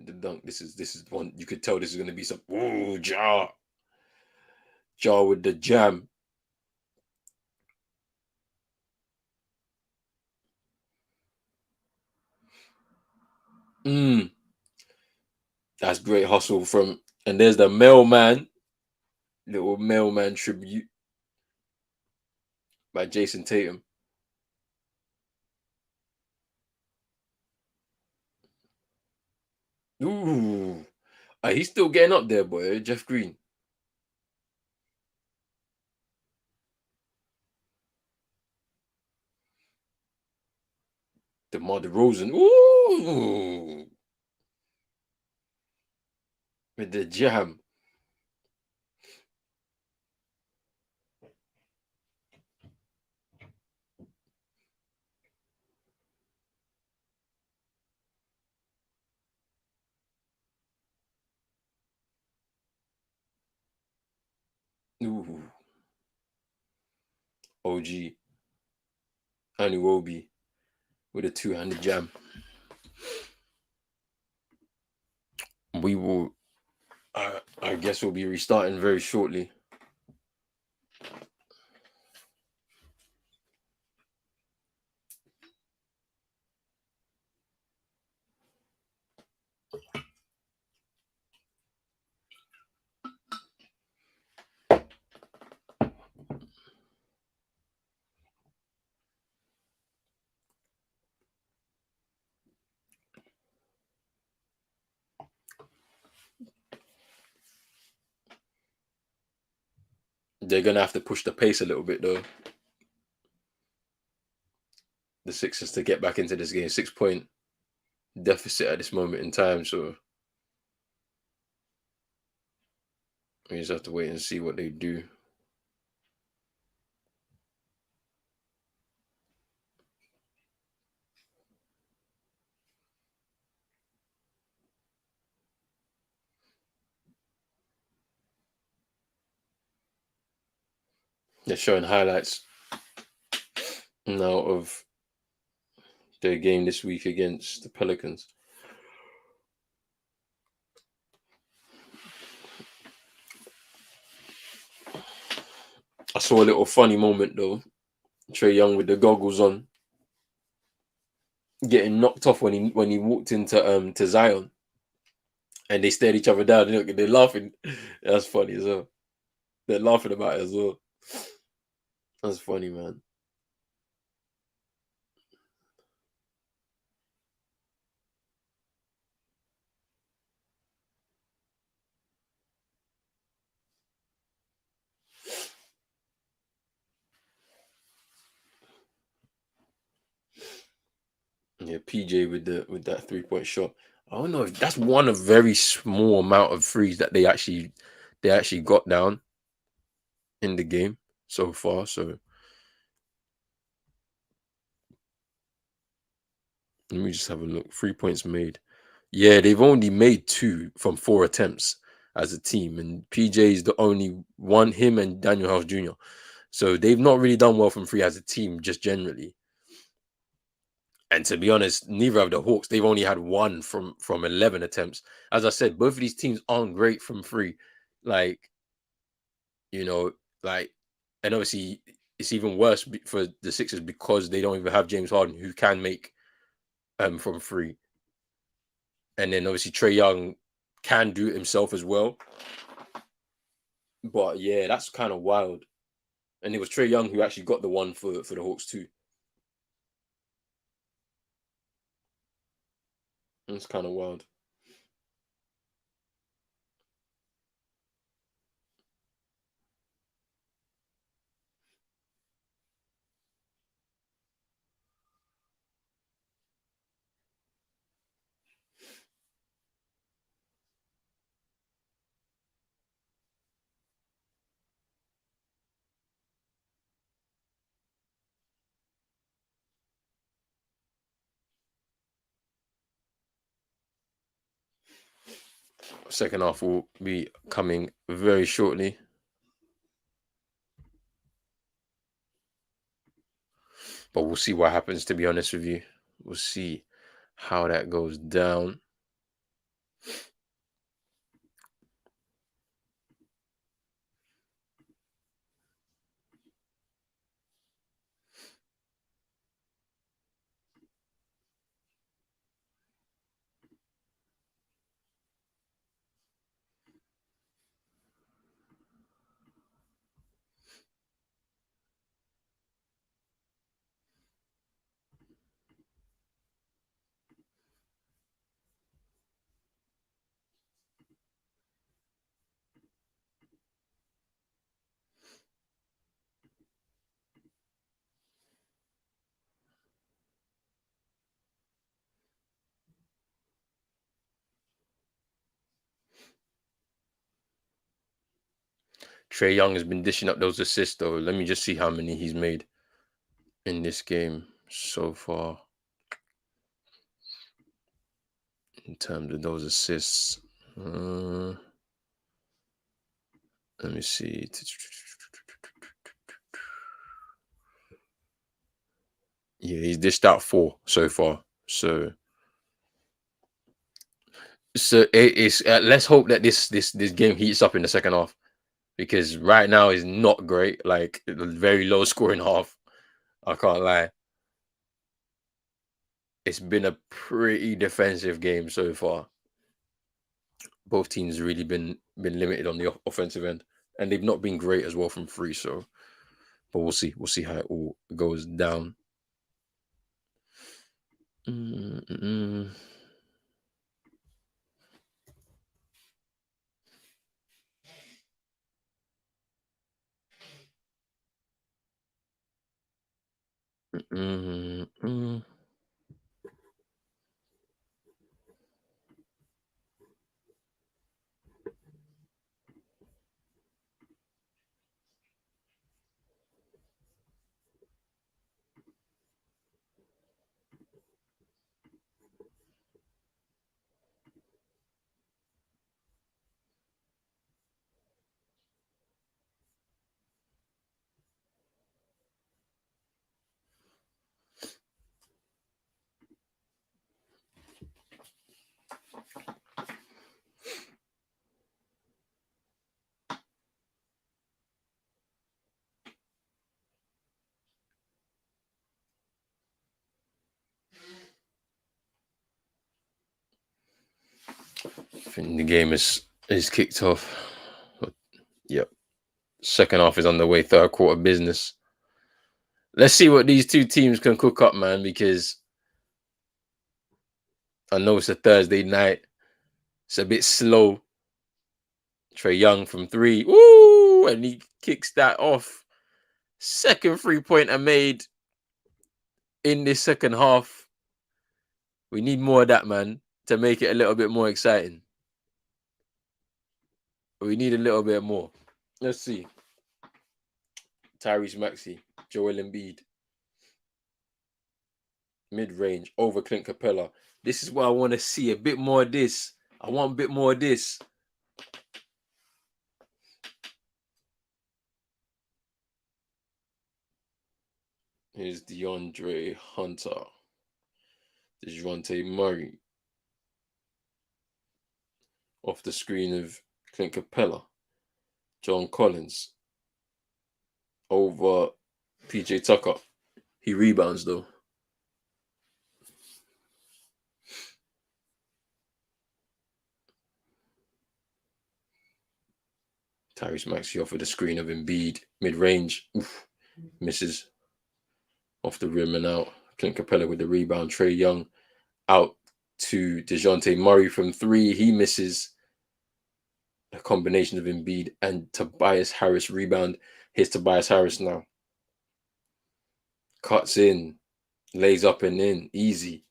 The dunk. This is one you could tell this is gonna be some. Ooh, Jar with the jam. Mm, that's great hustle from. And there's the mailman, little mailman tribute by Jason Tatum. Ooh, he's still getting up there, boy. Jeff Green, DeMar DeRozan. Ooh, with the jam. Ooh, OG Anuobi with a two-handed jam. We will. I guess we'll be restarting very shortly. They're gonna have to push the pace a little bit though. The Sixers to get back into this game. 6 point deficit at this moment in time. So we just have to wait and see what they do. They're showing highlights now of their game this week against the Pelicans. I saw a little funny moment though. Trae Young with the goggles on, getting knocked off when he walked into to Zion, and they stared each other down. They're laughing. That's funny as well. They're laughing about it as well. That's funny, man. Yeah, PJ with that 3 point shot. I don't know if that's one of very small amount of threes that they actually got down in the game so far. So let me just have a look. 3 points made. Yeah, they've only made two from 4 attempts as a team, and PJ is the only one. Him and Daniel House Jr. So they've not really done well from three as a team, just generally. And to be honest, neither of the Hawks. They've only had one from 11 attempts. As I said, both of these teams aren't great from three. Like you know, like, and obviously it's even worse for the Sixers because they don't even have James Harden who can make from three, and then obviously Trae Young can do it himself as well. But yeah, that's kind of wild. And it was Trae Young who actually got the one for the Hawks too. It's kind of wild. Second half will be coming very shortly, but we'll see what happens. To be honest with you, we'll see how that goes down. Trae Young has been dishing up those assists, though. Let me just see how many he's made in this game so far in terms of those assists. Let me see. Yeah, he's dished out 4 so far. So it's let's hope that this game heats up in the second half, because right now is not great. Like, very low scoring half. I can't lie. It's been a pretty defensive game so far. Both teams really been limited on the offensive end, and they've not been great as well from free. So, but we'll see. We'll see how it all goes down. Mm-mm. Mm-mm. I think the game is kicked off. Yep. Second half is underway. Third quarter business. Let's see what these two teams can cook up, man, because I know it's a Thursday night. It's a bit slow. Trae Young from 3. Woo! And he kicks that off. Second 3-pointer made in this second half. We need more of that, man, to make it a little bit more exciting. We need a little bit more. Let's see. Tyrese Maxey, Joel Embiid. Mid-range over Clint Capella. This is what I want to see. A bit more of this. I want a bit more of this. Here's DeAndre Hunter. Dejounte Murray. Off the screen of Clint Capella. John Collins. Over PJ Tucker. He rebounds, though. Tyrese Maxey off of the screen of Embiid. Mid-range. Misses. Off the rim and out. Clint Capella with the rebound. Trae Young out to Dejounte Murray from 3. He misses. A combination of Embiid and Tobias Harris rebound. Here's Tobias Harris now. Cuts in. Lays up and in. Easy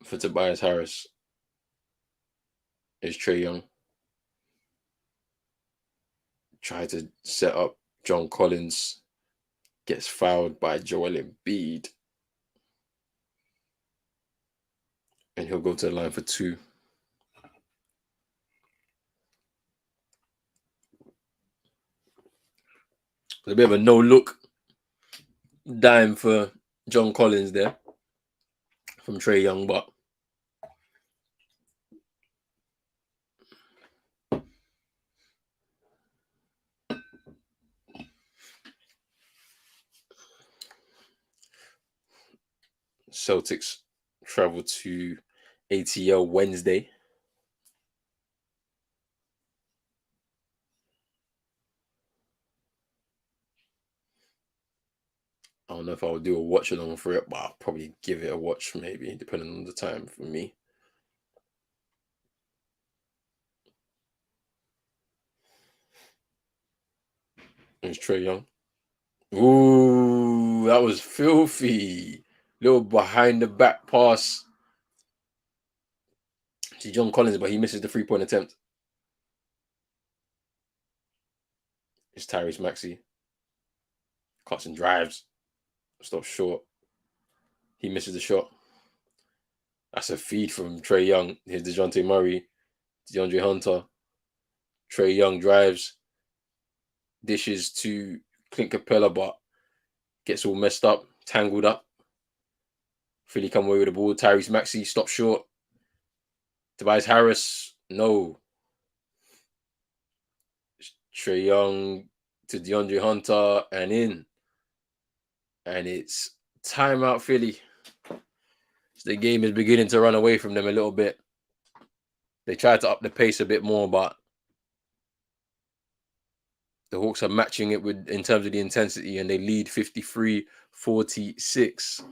for Tobias Harris. Is Trae Young. Try to set up John Collins. Gets fouled by Joel Embiid. And he'll go to the line for 2. A bit of a no-look dime for John Collins there from Trae Young, but Celtics travel to ATL Wednesday. I don't know if I'll do a watch along for it, but I'll probably give it a watch, maybe, depending on the time for me. There's Trae Young. Ooh, that was filthy. Little behind the back pass to John Collins, but he misses the 3-point attempt. It's Tyrese Maxey. Cuts and drives. Stops short. He misses the shot. That's a feed from Trae Young. Here's Dejounte Murray. DeAndre Hunter. Trae Young drives. Dishes to Clint Capella, but gets all messed up. Tangled up. Philly come away with the ball. Tyrese Maxey stops short. Tobias Harris. No. Trae Young to DeAndre Hunter and in. And it's timeout Philly. So the game is beginning to run away from them a little bit. They tried to up the pace a bit more, but the Hawks are matching it with in terms of the intensity, and they lead 53-46.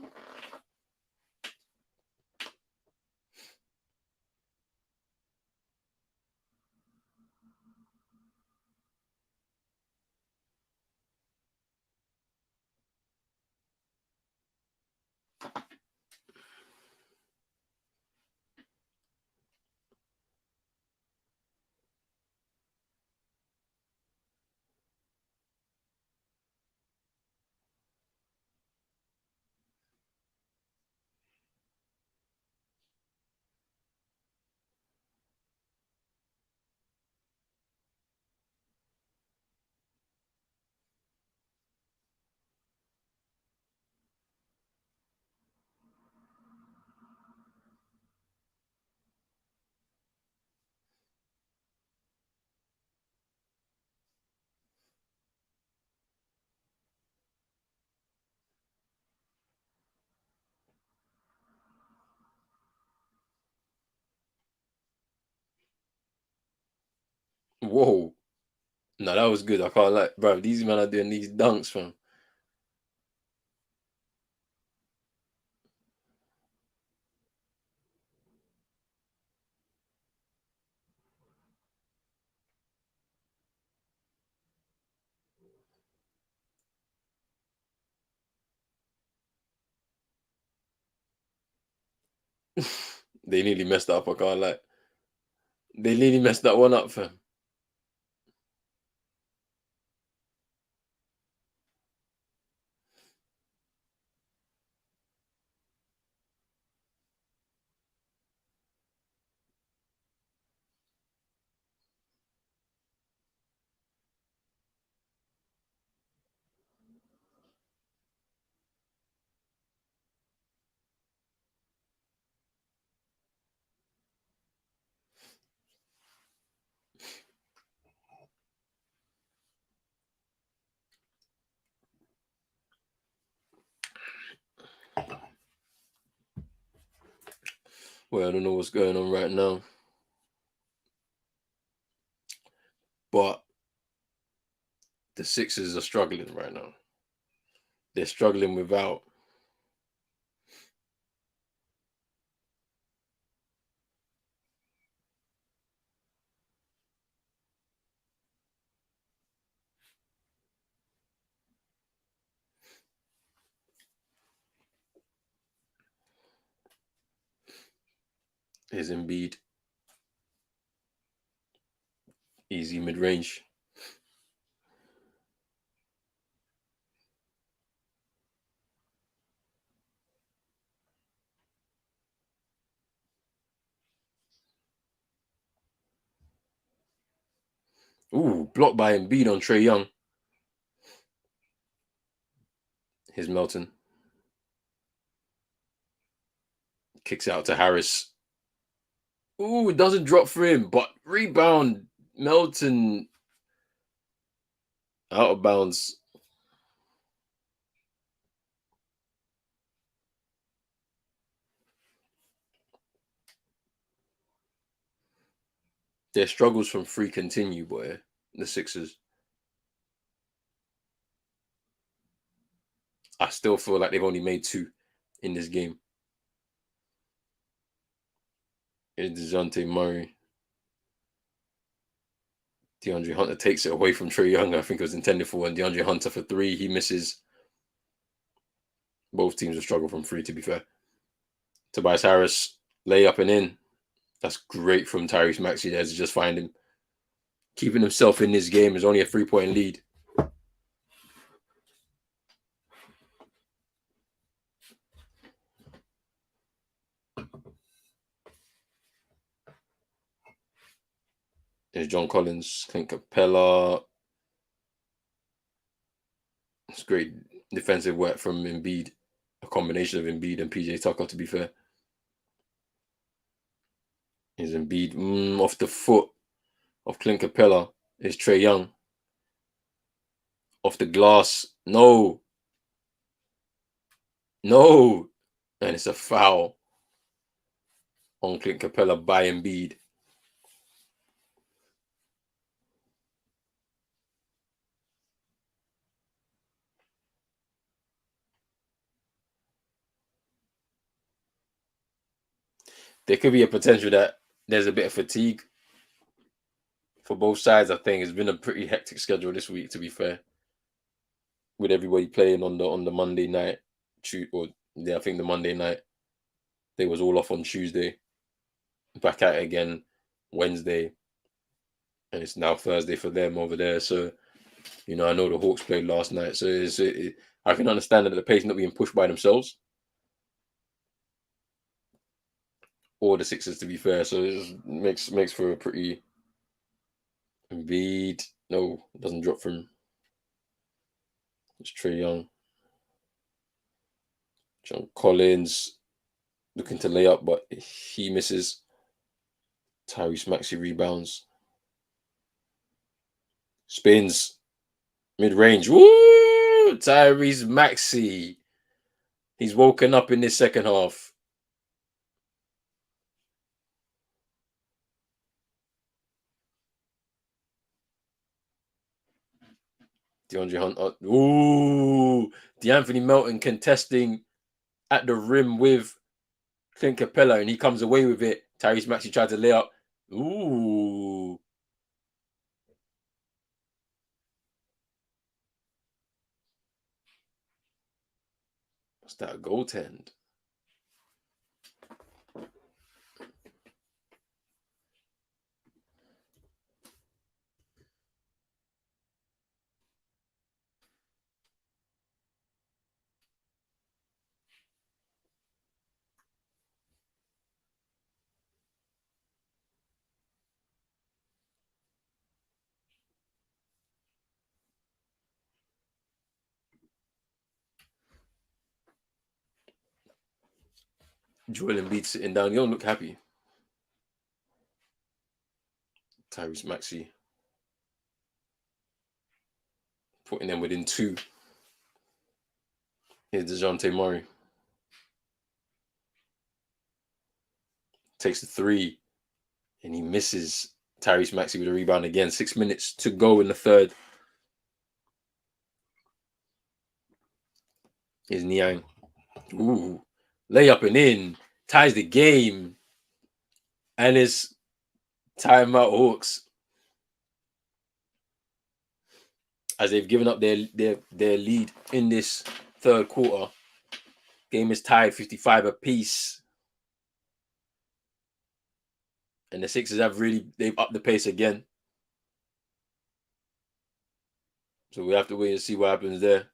Whoa. No, that was good. I can't lie. Bro, these men are doing these dunks, fam. They nearly messed up, I can't lie. They nearly messed that one up, fam. Well, I don't know what's going on right now. But the Sixers are struggling right now. They're struggling without his Embiid. Easy mid-range. Ooh, blocked by Embiid on Trae Young. Here's Melton. Kicks out to Harris. Ooh, it doesn't drop for him, but rebound. Melton out of bounds. Their struggles from free continue, boy. The Sixers. I still feel like they've only made 2 in this game. It's Dejounte Murray. DeAndre Hunter takes it away from Trae Young. I think it was intended for, and DeAndre Hunter for 3. He misses. Both teams will struggle from 3, to be fair. Tobias Harris, layup and in. That's great from Tyrese Maxey there to just find him. Keeping himself in this game is only a 3-point lead. There's John Collins, Clint Capella. It's great defensive work from Embiid. A combination of Embiid and PJ Tucker, to be fair. Is Embiid off the foot of Clint Capella. Is Trae Young. Off the glass. No. No. And it's a foul on Clint Capella by Embiid. There could be a potential that there's a bit of fatigue for both sides. I think it's been a pretty hectic schedule this week, to be fair, with everybody playing on the Monday night. I think the Monday night they was all off on Tuesday, back at it again Wednesday, and it's now Thursday for them over there. So I know the Hawks played last night, so I can understand that the pace not being pushed by themselves or the Sixers, to be fair. So it just makes for a pretty Embiid. No, it doesn't drop from. It's Trae Young. John Collins looking to lay up, but he misses. Tyrese Maxey rebounds. Spins. Mid-range. Woo! Tyrese Maxey. He's woken up in this second half. DeAndre Hunt. Ooh! DeAnthony Melton contesting at the rim with Clint Capella, and he comes away with it. Tyrese Maxey tried to lay up. Ooh. What's that, a goaltend? Joel Embiid sitting down. You don't look happy. Tyrese Maxey putting them within two. Here's Dejounte Murray. Takes the three, and he misses. Tyrese Maxey with a rebound again. 6 minutes to go in the third. Here's Niang. Ooh. Layup and in. Ties the game. And it's timeout Hawks. As they've given up their lead in this third quarter. Game is tied 55 apiece. And the Sixers they've upped the pace again. So we have to wait and see what happens there.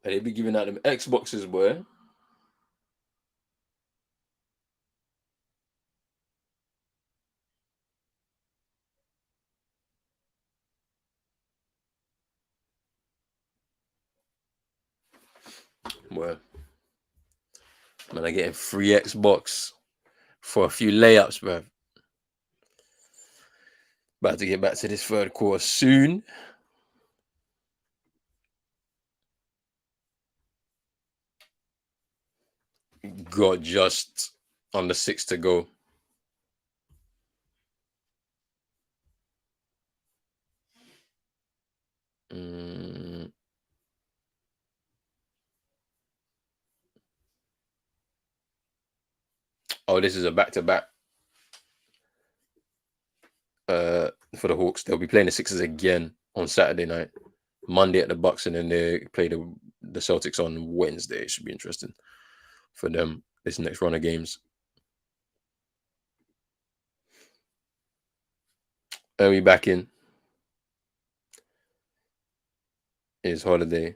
And they be giving out them Xboxes, boy. Well, man, I'm getting free Xbox for a few layups, bro. About to get back to this third quarter soon. Got just under 6 to go. Oh, this is a back-to-back for the Hawks. They'll be playing the Sixers again on Saturday night. Monday at the Bucks, and then they play the Celtics on Wednesday. It should be interesting for them this next run of games. And we back in is Holiday.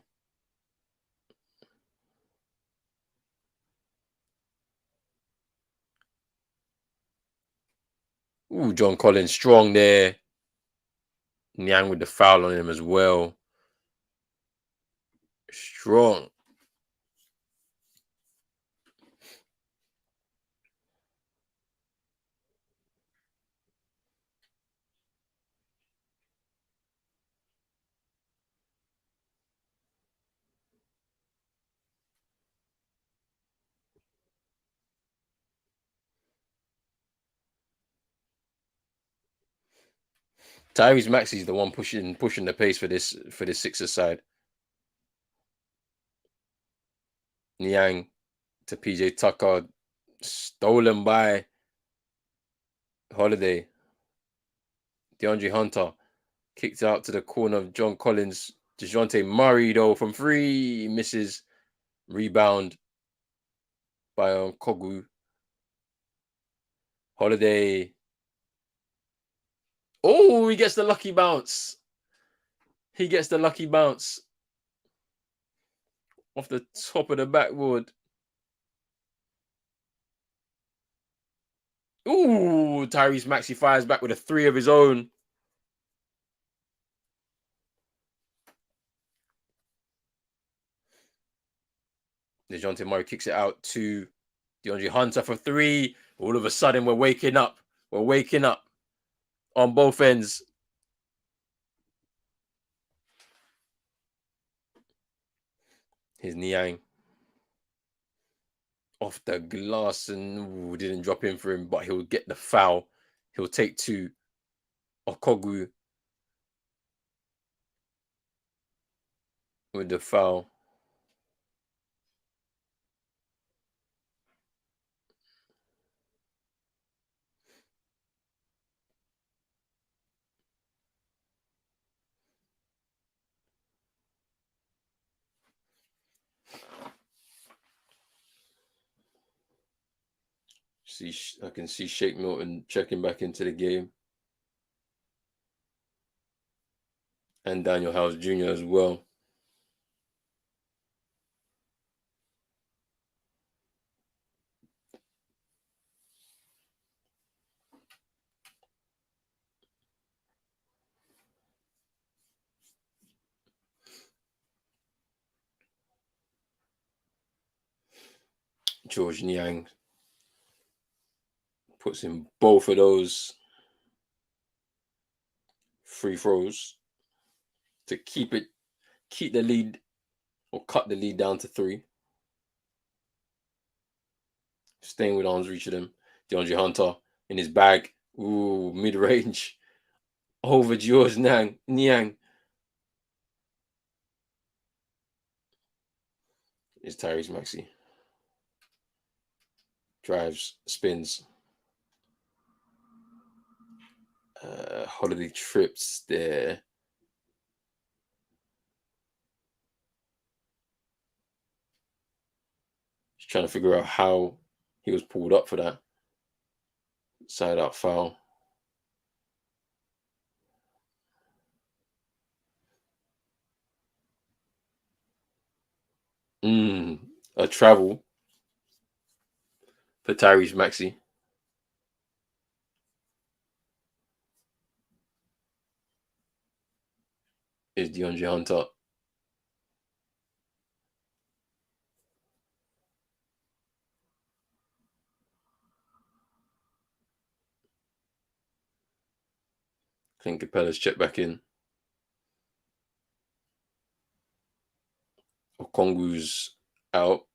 Ooh, John Collins strong there. Niang with the foul on him as well. Strong. Tyrese Maxey's the one pushing the pace for this Sixers side. Niang to PJ Tucker, stolen by Holiday. DeAndre Hunter kicked out to the corner of John Collins. Dejounte Murray though from 3 misses. Rebound by Kogu. Holiday. Oh, he gets the lucky bounce. He gets the lucky bounce off the top of the backboard. Ooh, Tyrese Maxey fires back with a 3 of his own. DeJounte Murray kicks it out to DeAndre Hunter for 3. All of a sudden, we're waking up. We're waking up on both ends. Here's Niang off the glass and didn't drop in for him, but he'll get the foul. He'll take 2. Okogwu with the foul. I can see Shake Milton checking back into the game. And Daniel House Jr. as well. George Niang puts in both of those free throws to keep the lead or cut the lead down to 3. Staying with arms reach of them. DeAndre Hunter in his bag. Ooh, mid-range over George Niang. Is Tyrese Maxey. Drives, spins. Holiday trips there. Just trying to figure out how he was pulled up for that side out foul. A travel for Tyrese Maxey. Is DeAndre Hunter. I think Capella's checked back in. Okongu's out.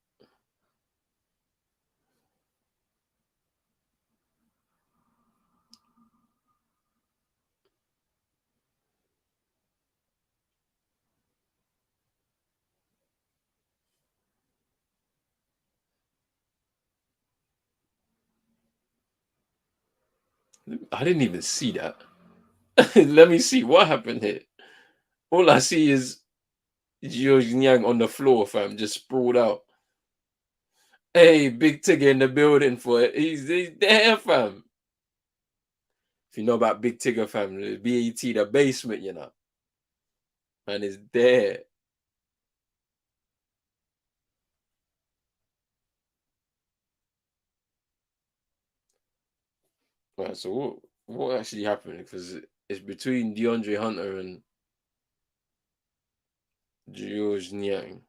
I didn't even see that. Let me see what happened here. All I see is George Nyang on the floor, fam, just sprawled out. Hey, Big Tigger in the building for it. He's there, fam. If you know about Big Tigger, fam, the BET, the basement, you know. And it's there. Right, so what actually happened? Because it's between DeAndre Hunter and George Nyang.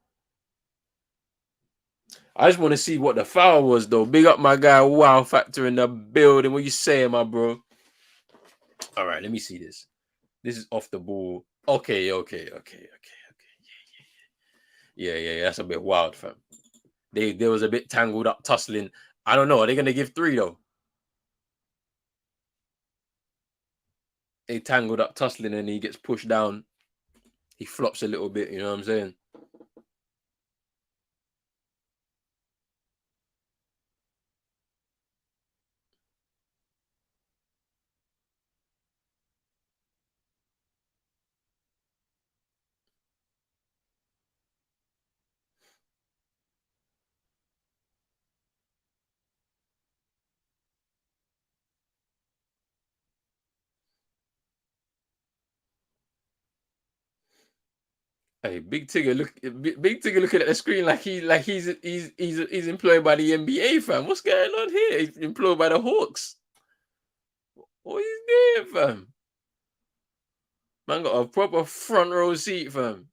I just want to see what the foul was, though. Big up my guy, Wow Factor in the building. What you saying, my bro? All right, let me see this. This is off the ball. Okay. Yeah. That's a bit wild, fam. They was a bit tangled up, tussling. I don't know. Are they gonna give 3 though? They tangled up, tussling, and he gets pushed down. He flops a little bit. You know what I'm saying? Hey, Big Tigger, Big Tigger looking at the screen like he's employed by the NBA, fam. What's going on here? He's employed by the Hawks. What is there, fam? Man got a proper front row seat, fam.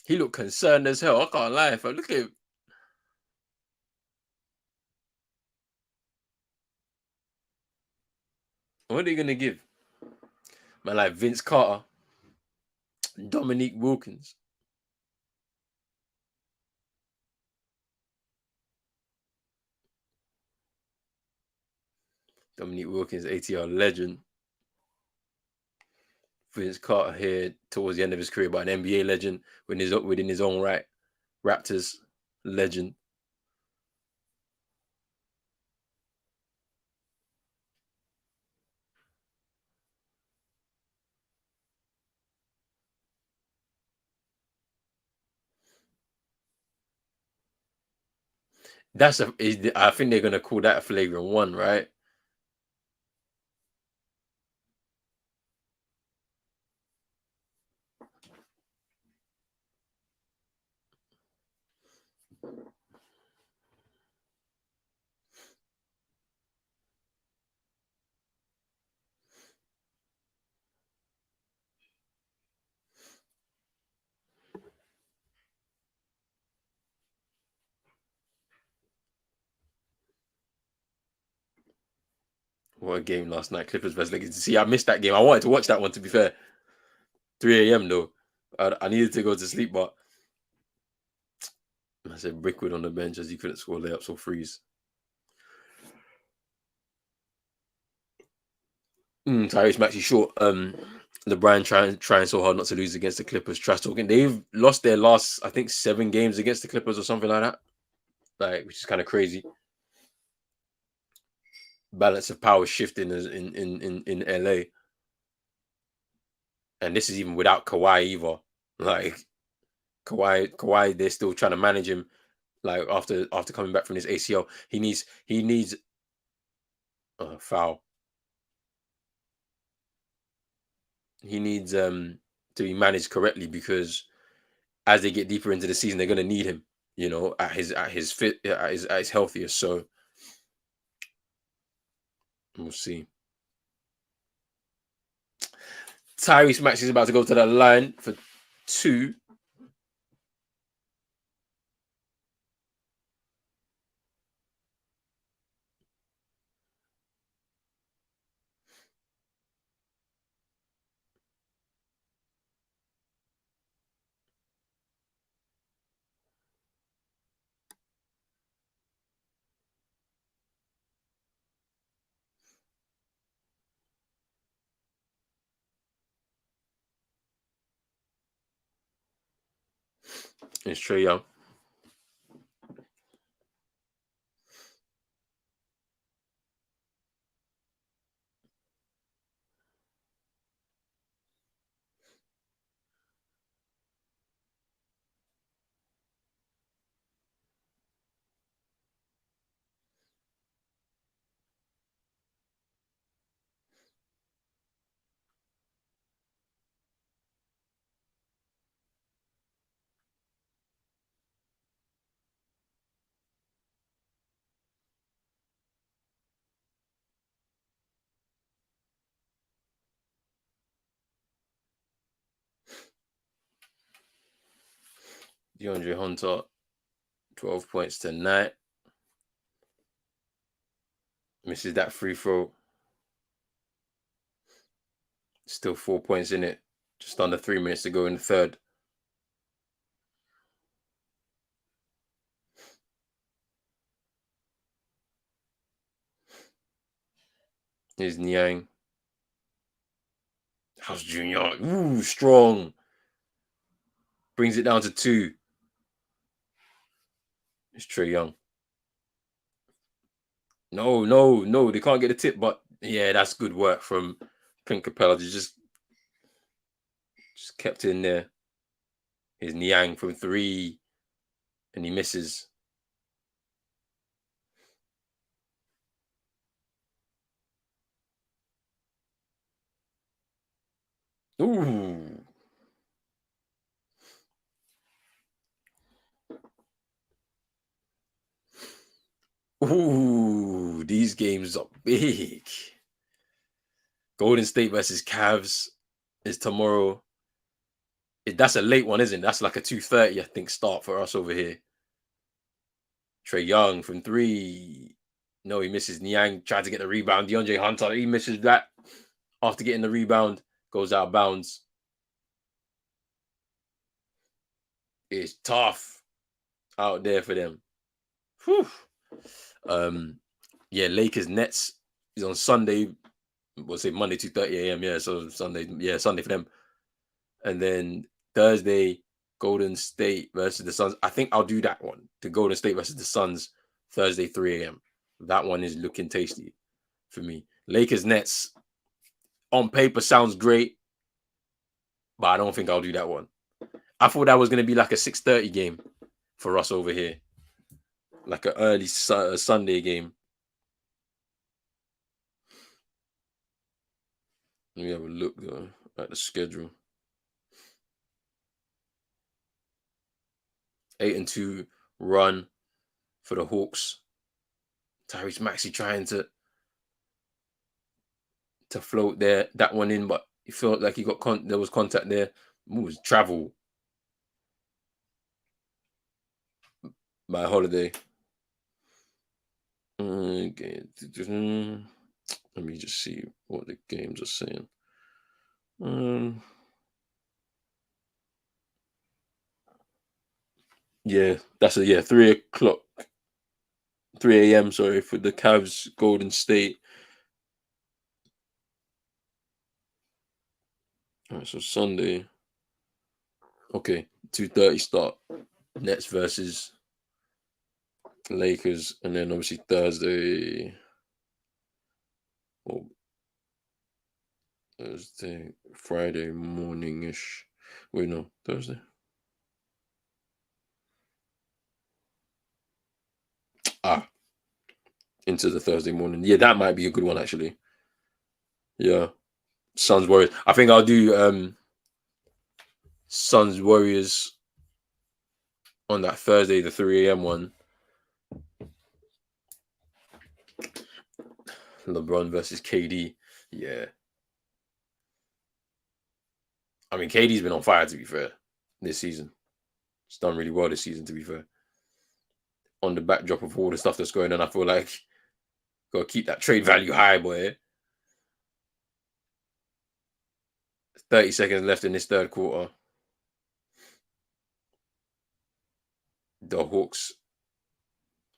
He looked concerned as hell. I can't lie, fam. Look at him. What are they gonna give? Man, like Vince Carter, Dominique Wilkins. Dominique Wilkins, ATL legend. Vince Carter here towards the end of his career, but an NBA legend within his own right. Raptors legend. I think they're gonna call that a flagrant one, right? What a game last night, Clippers versus Lakers. See, I missed that game. I wanted to watch that one. To be fair, 3 a.m. though. I needed to go to sleep, but I said Brickwood on the bench as he couldn't score layups or threes. Tyrese Maxey short. LeBron trying so hard not to lose against the Clippers. Trash talking. They've lost their last, I think, 7 games against the Clippers or something like that. Like, which is kind of crazy. Balance of power shifting in LA, and this is even without Kawhi either. Like Kawhi, they're still trying to manage him. Like after coming back from his ACL, he needs foul. He needs to be managed correctly because as they get deeper into the season, they're gonna need him. You know, at his fit, at his healthiest. So we'll see. Tyrese Maxey is about to go to the line for 2. It's Trae Young. DeAndre Hunter, 12 points tonight. Misses that free throw. Still 4 points in it. Just under 3 minutes to go in the third. Here's Niang. House Jr. Ooh, strong. Brings it down to 2. It's Trae Young. No. They can't get the tip, but yeah, that's good work from Clint Capella. They just kept it in there. Here's Niang from 3. And he misses. Ooh. Ooh, these games are big. Golden State versus Cavs is tomorrow. That's a late one, isn't it? That's like a 2:30, I think, start for us over here. Trae Young from 3. No, he misses. Niang tried to get the rebound. DeAndre Hunter, he misses that after getting the rebound. Goes out of bounds. It's tough out there for them. Whew. Yeah, Lakers Nets is on Sunday. We'll say Monday 2:30 a.m. Yeah, so Sunday for them. And then Thursday, Golden State versus the Suns. I think I'll do that one. The Golden State versus the Suns, Thursday 3 a.m. That one is looking tasty for me. Lakers Nets on paper sounds great, but I don't think I'll do that one. I thought that was going to be like a 6:30 game for us over here, like an early Sunday game. Let me have a look though at the schedule. 8-2 run for the Hawks. Tyrese Maxey trying to float that one in, but he felt like he got there was contact there. It was travel by Holiday. Okay. Let me just see what the games are saying. Yeah, that's 3 o'clock, 3 a.m. Sorry, for the Cavs Golden State. All right, so Sunday. Okay, 2:30 start. Nets versus Lakers, and then obviously Thursday. Thursday, Friday morning-ish. Wait, no, Thursday. Into the Thursday morning. Yeah, that might be a good one actually. Yeah. Suns Warriors. I think I'll do Suns Warriors on that Thursday, the 3 a.m. one. LeBron versus KD. Yeah. I mean, KD's been on fire, to be fair, this season. He's done really well this season, to be fair. On the backdrop of all the stuff that's going on, I feel like got to keep that trade value high, boy. 30 seconds left in this third quarter. The Hawks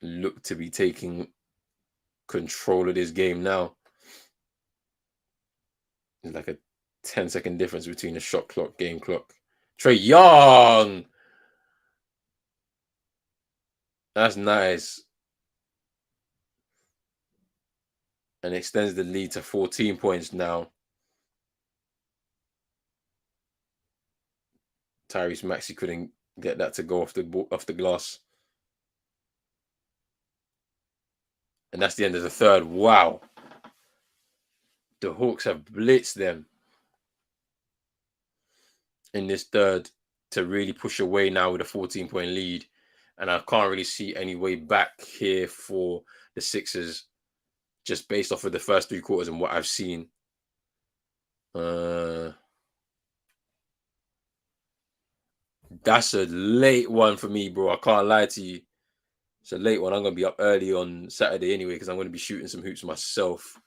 look to be taking control of this game now. It's like a 10-second difference between the shot clock, game clock. Trae Young! That's nice. And extends the lead to 14 points now. Tyrese Maxey couldn't get that to go off the glass. And that's the end of the third. Wow. The Hawks have blitzed them in this third to really push away now with a 14-point lead. And I can't really see any way back here for the Sixers just based off of the first 3 quarters and what I've seen. That's a late one for me, bro. I can't lie to you. It's a late one. I'm going to be up early on Saturday anyway because I'm going to be shooting some hoops myself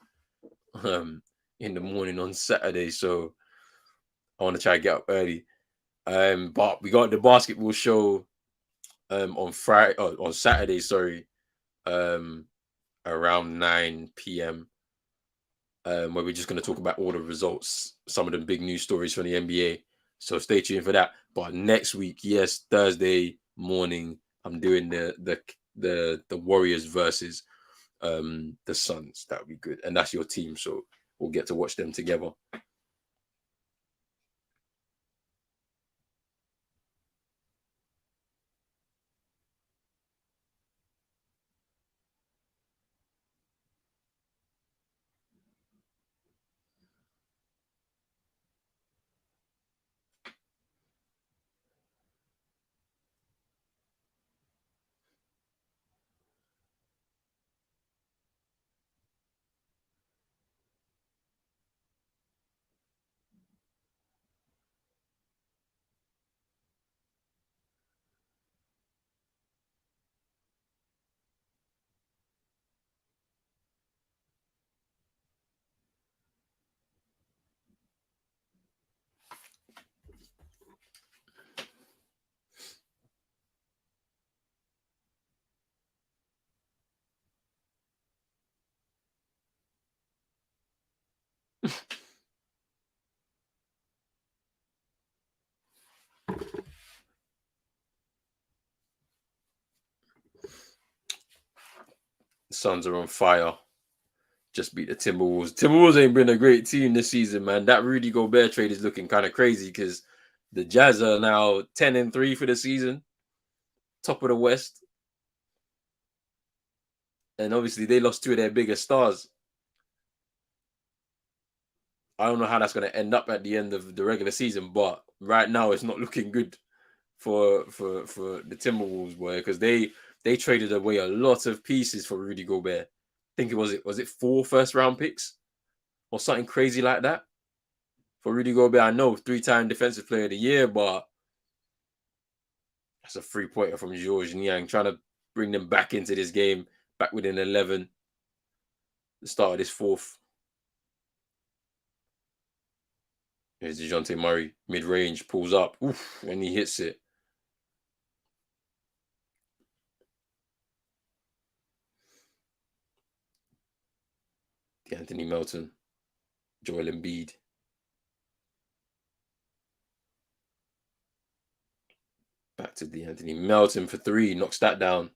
in the morning on Saturday. So I want to try to get up early. But we got the basketball show on Saturday, sorry, around 9 p.m. Where we're just going to talk about all the results, some of the big news stories from the NBA. So stay tuned for that. But next week, yes, Thursday morning, I'm doing the Warriors versus the Suns. That would be good, and that's your team, so we'll get to watch them together. Suns are on fire. Just beat the Timberwolves. Timberwolves ain't been a great team this season, man. That Rudy Gobert trade is looking kind of crazy because the Jazz are now 10-3 for the season, top of the West. And obviously they lost 2 of their biggest stars. I don't know how that's going to end up at the end of the regular season, but right now it's not looking good for the Timberwolves, boy, because they traded away a lot of pieces for Rudy Gobert. I think was it 4 first-round picks or something crazy like that for Rudy Gobert. I know 3-time Defensive Player of the Year, but that's a 3-pointer from Georges Niang trying to bring them back into this game, back within 11. The start of this fourth. Here's Dejounte Murray, mid-range, pulls up, oof, and he hits it. Anthony Melton, Joel Embiid. Back to Anthony Melton for 3, knocks that down.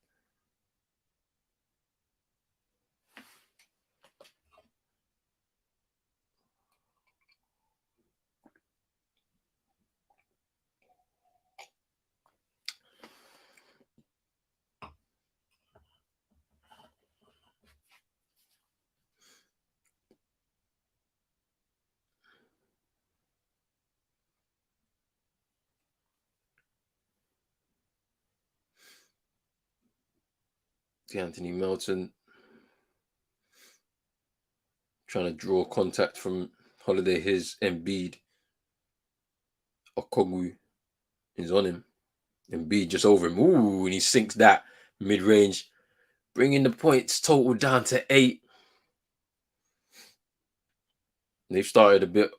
Anthony Melton trying to draw contact from Holiday. His Embiid. Okogwu is on him. Embiid just over him. Ooh, and he sinks that mid-range, bringing the points total down to 8. They've started a bit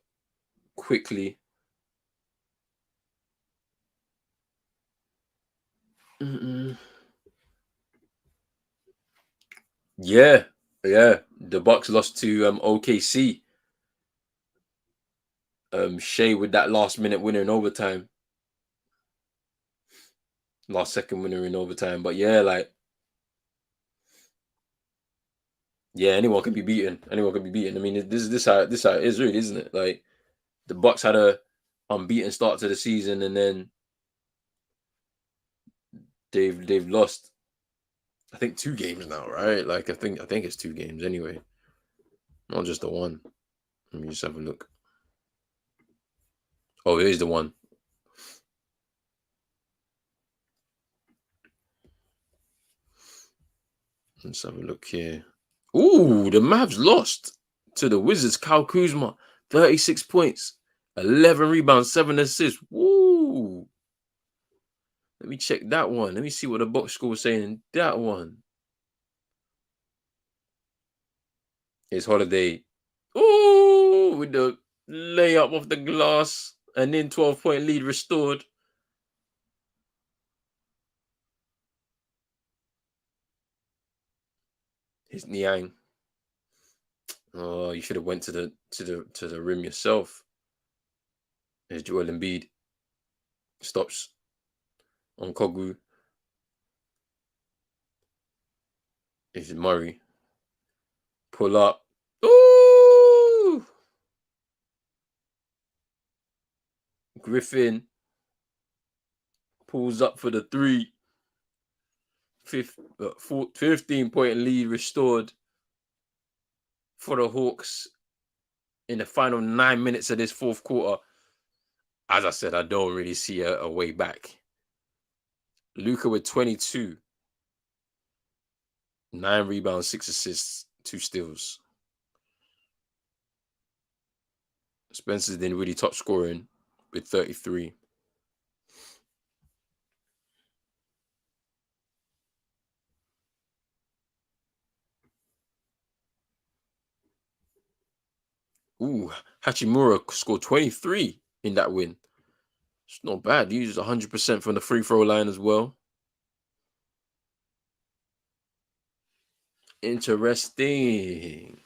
quickly. Yeah. The Bucks lost to OKC. Shea with that last-minute winner in overtime. Last second winner in overtime. But yeah, like Yeah, anyone can be beaten. Anyone can be beaten. I mean, this how it is, really, isn't it? Like the Bucks had a unbeaten start to the season, and then they've lost, I think, 2 games now, right? Like I think it's 2 games anyway, not just the one. Let me just have a look. Oh, it is the one. Let's have a look here. Ooh, the Mavs lost to the Wizards. Kyle Kuzma, 36 points, 11 rebounds, 7 assists. Woo! Let me check that one. Let me see what the box score was saying in that one. It's Holiday. Ooh, with the layup off the glass, and then 12-point lead restored. His Niang. Oh, you should have went to the rim yourself. There's Joel Embiid. Stops on Kogu. Is Murray. Pull up. Ooh! Griffin pulls up for the 3. 15-point lead restored for the Hawks in the final 9 minutes of this fourth quarter. As I said, I don't really see a way back. Luka with 22. 9 rebounds, 6 assists, 2 steals. Spencer's then really top scoring with 33. Ooh, Hachimura scored 23 in that win. It's not bad. He uses 100% from the free throw line as well. Interesting.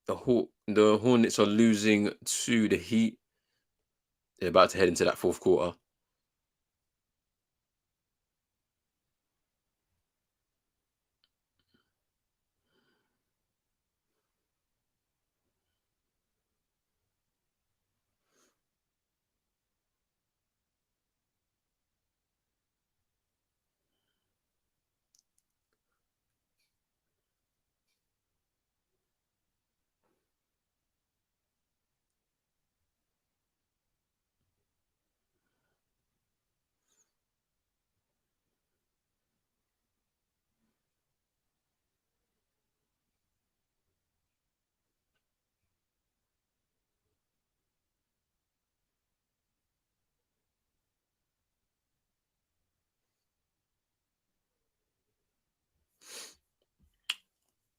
The Hornets are losing to the Heat. They're about to head into that fourth quarter.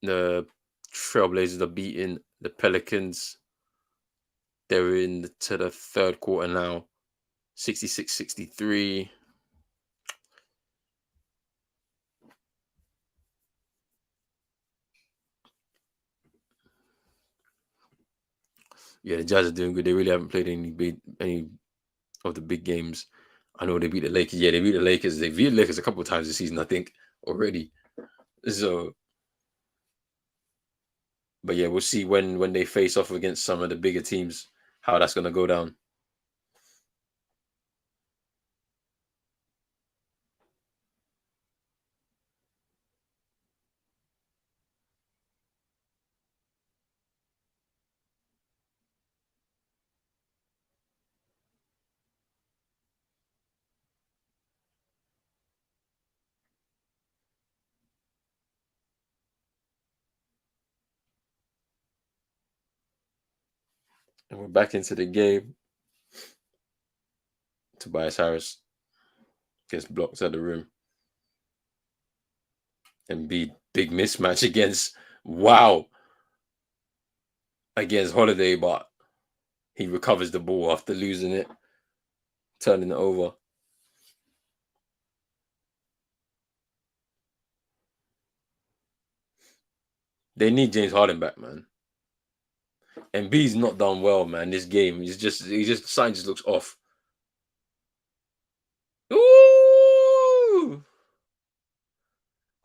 The Trailblazers are beating the Pelicans. They're into the third quarter now. 66-63. Yeah, the Jazz are doing good. They really haven't played any of the big games. I know they beat the Lakers. Yeah, they beat the Lakers. They beat the Lakers a couple of times this season, I think, already. So, but yeah, we'll see when they face off against some of the bigger teams how that's gonna go down. And we're back into the game. Tobias Harris gets blocked at the rim. And big mismatch against Holiday, but he recovers the ball after losing it, turning it over. They need James Harden back, man. And B's not done well, man. This game, something just looks off. Ooh!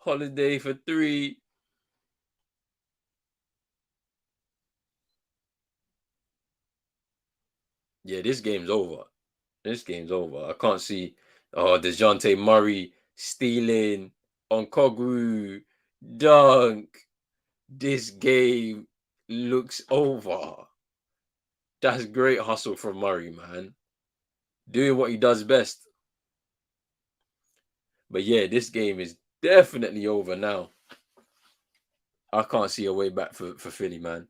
Holiday for 3. Yeah, this game's over. This game's over. I can't see Dejounte Murray stealing on Kogru dunk. This game looks over. That's great hustle from Murray, man. Doing what he does best. But yeah, this game is definitely over now. I can't see a way back for Philly, man.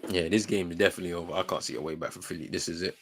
Yeah, this game is definitely over. I can't see a way back for Philly. This is it.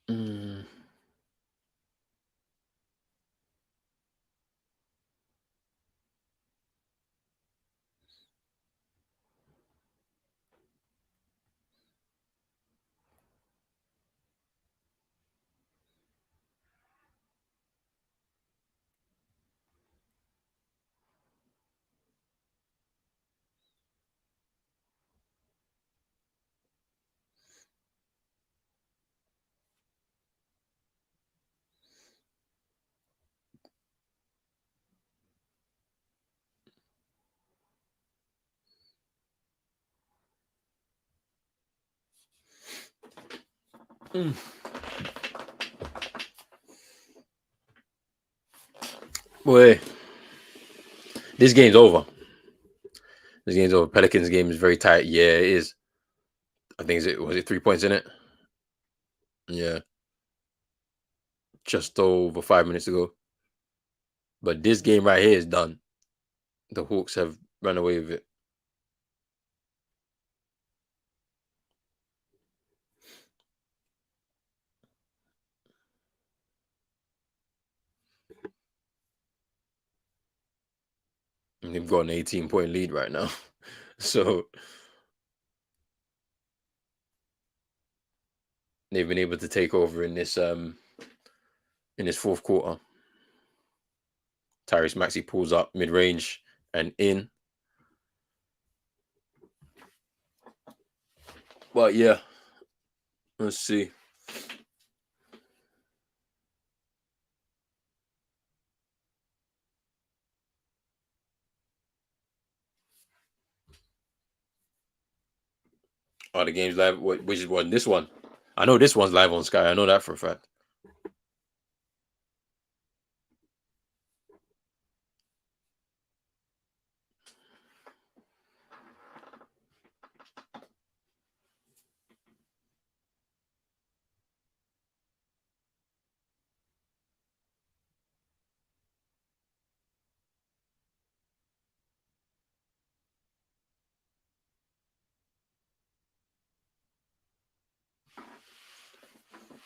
Mm. Mm. Boy, this game's over. This game's over. Pelicans game is very tight. Yeah, it is. I think was it 3 points in it? Yeah, just over 5 minutes ago. But this game right here is done. The Hawks have run away with it. And they've got an 18-point lead right now. So they've been able to take over in this fourth quarter. Tyrese Maxey pulls up mid-range and in. But yeah, let's see. Are the games live? Which is one? This one. I know this one's live on Sky. I know that for a fact.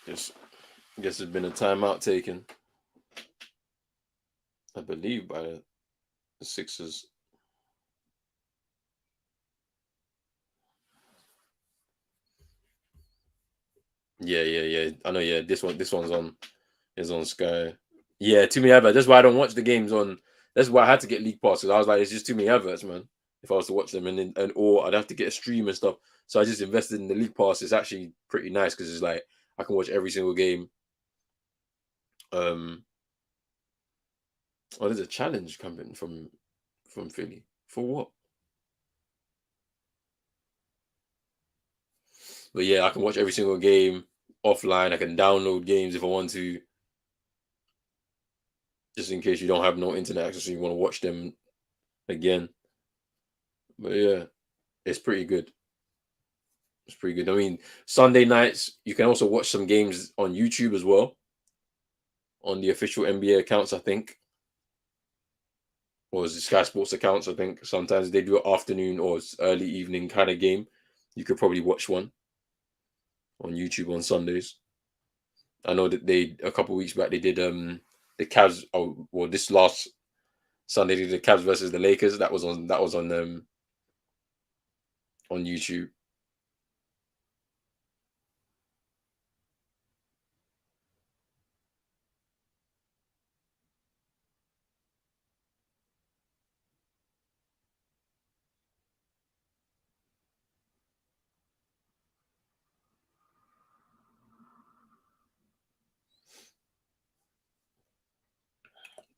Just guess there's been a timeout taken, I believe, by the Sixers. Yeah. I know. Yeah, this one's on is on Sky. Yeah, too many adverts. That's why I don't watch the games on. That's why I had to get league passes. I was like, it's just too many adverts, man. If I was to watch them, and or I'd have to get a stream and stuff. So I just invested in the league pass. It's actually pretty nice because it's like I can watch every single game. Um, oh, there's a challenge coming from Philly for what? But yeah, I can watch every single game offline. I can download games if I want to, just in case you don't have no internet access and you want to watch them again. But yeah, it's pretty good. It's pretty good. I mean, Sunday nights, you can also watch some games on YouTube as well, on the official NBA accounts, I think, or the Sky Sports accounts, I think. Sometimes they do an afternoon or early evening kind of game. You could probably watch one on YouTube on Sundays. I know that they, a couple of weeks back, they did the Cavs. Oh, well, this last Sunday they did the Cavs versus the Lakers. That was on YouTube.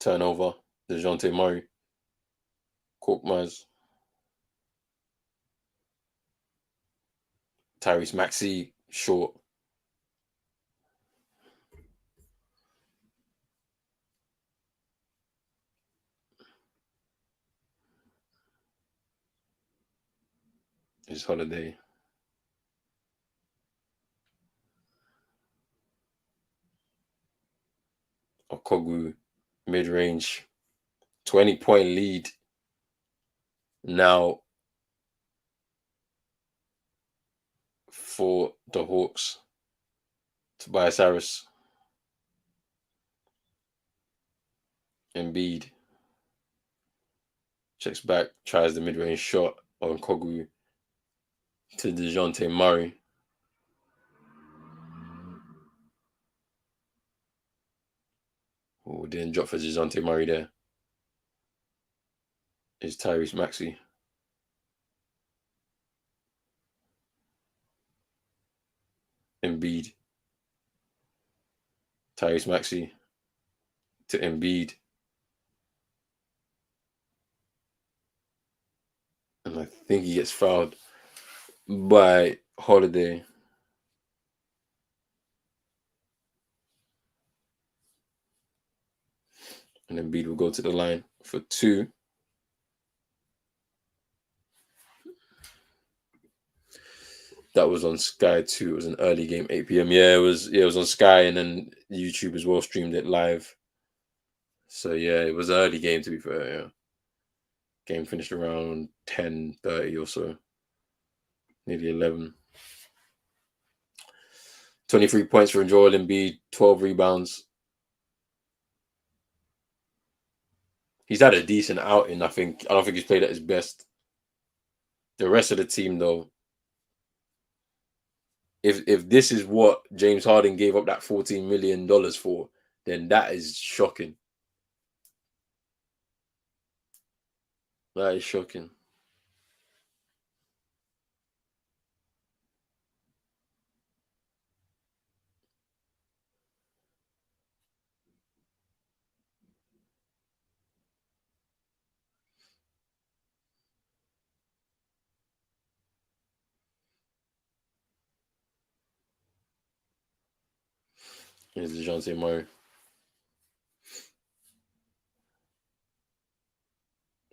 Turnover, Dejounte Murray, Korkmaz, Tyrese Maxey, short. His Holiday. Okogu, mid range, 20-point lead. Now for the Hawks. Tobias Harris, Embiid checks back, tries the mid range shot on Kogu to Dejounte Murray. Oh, didn't drop for Dejounte Murray there. Is Tyrese Maxey. Embiid. Tyrese Maxey to Embiid. And I think he gets fouled by Holiday. And Embiid will go to the line for 2. That was on Sky 2. It was an early game, 8 p.m. Yeah, it was on Sky, and then YouTube as well streamed it live. So yeah, it was an early game, to be fair. Yeah. Game finished around 10:30 or so, nearly 11. 23 points for Joel Embiid, 12 rebounds. He's had a decent outing, I think. I don't think he's played at his best. The rest of the team, though, if this is what James Harden gave up that $14 million for, then that is shocking. That is shocking. Here's Dejounte Murray.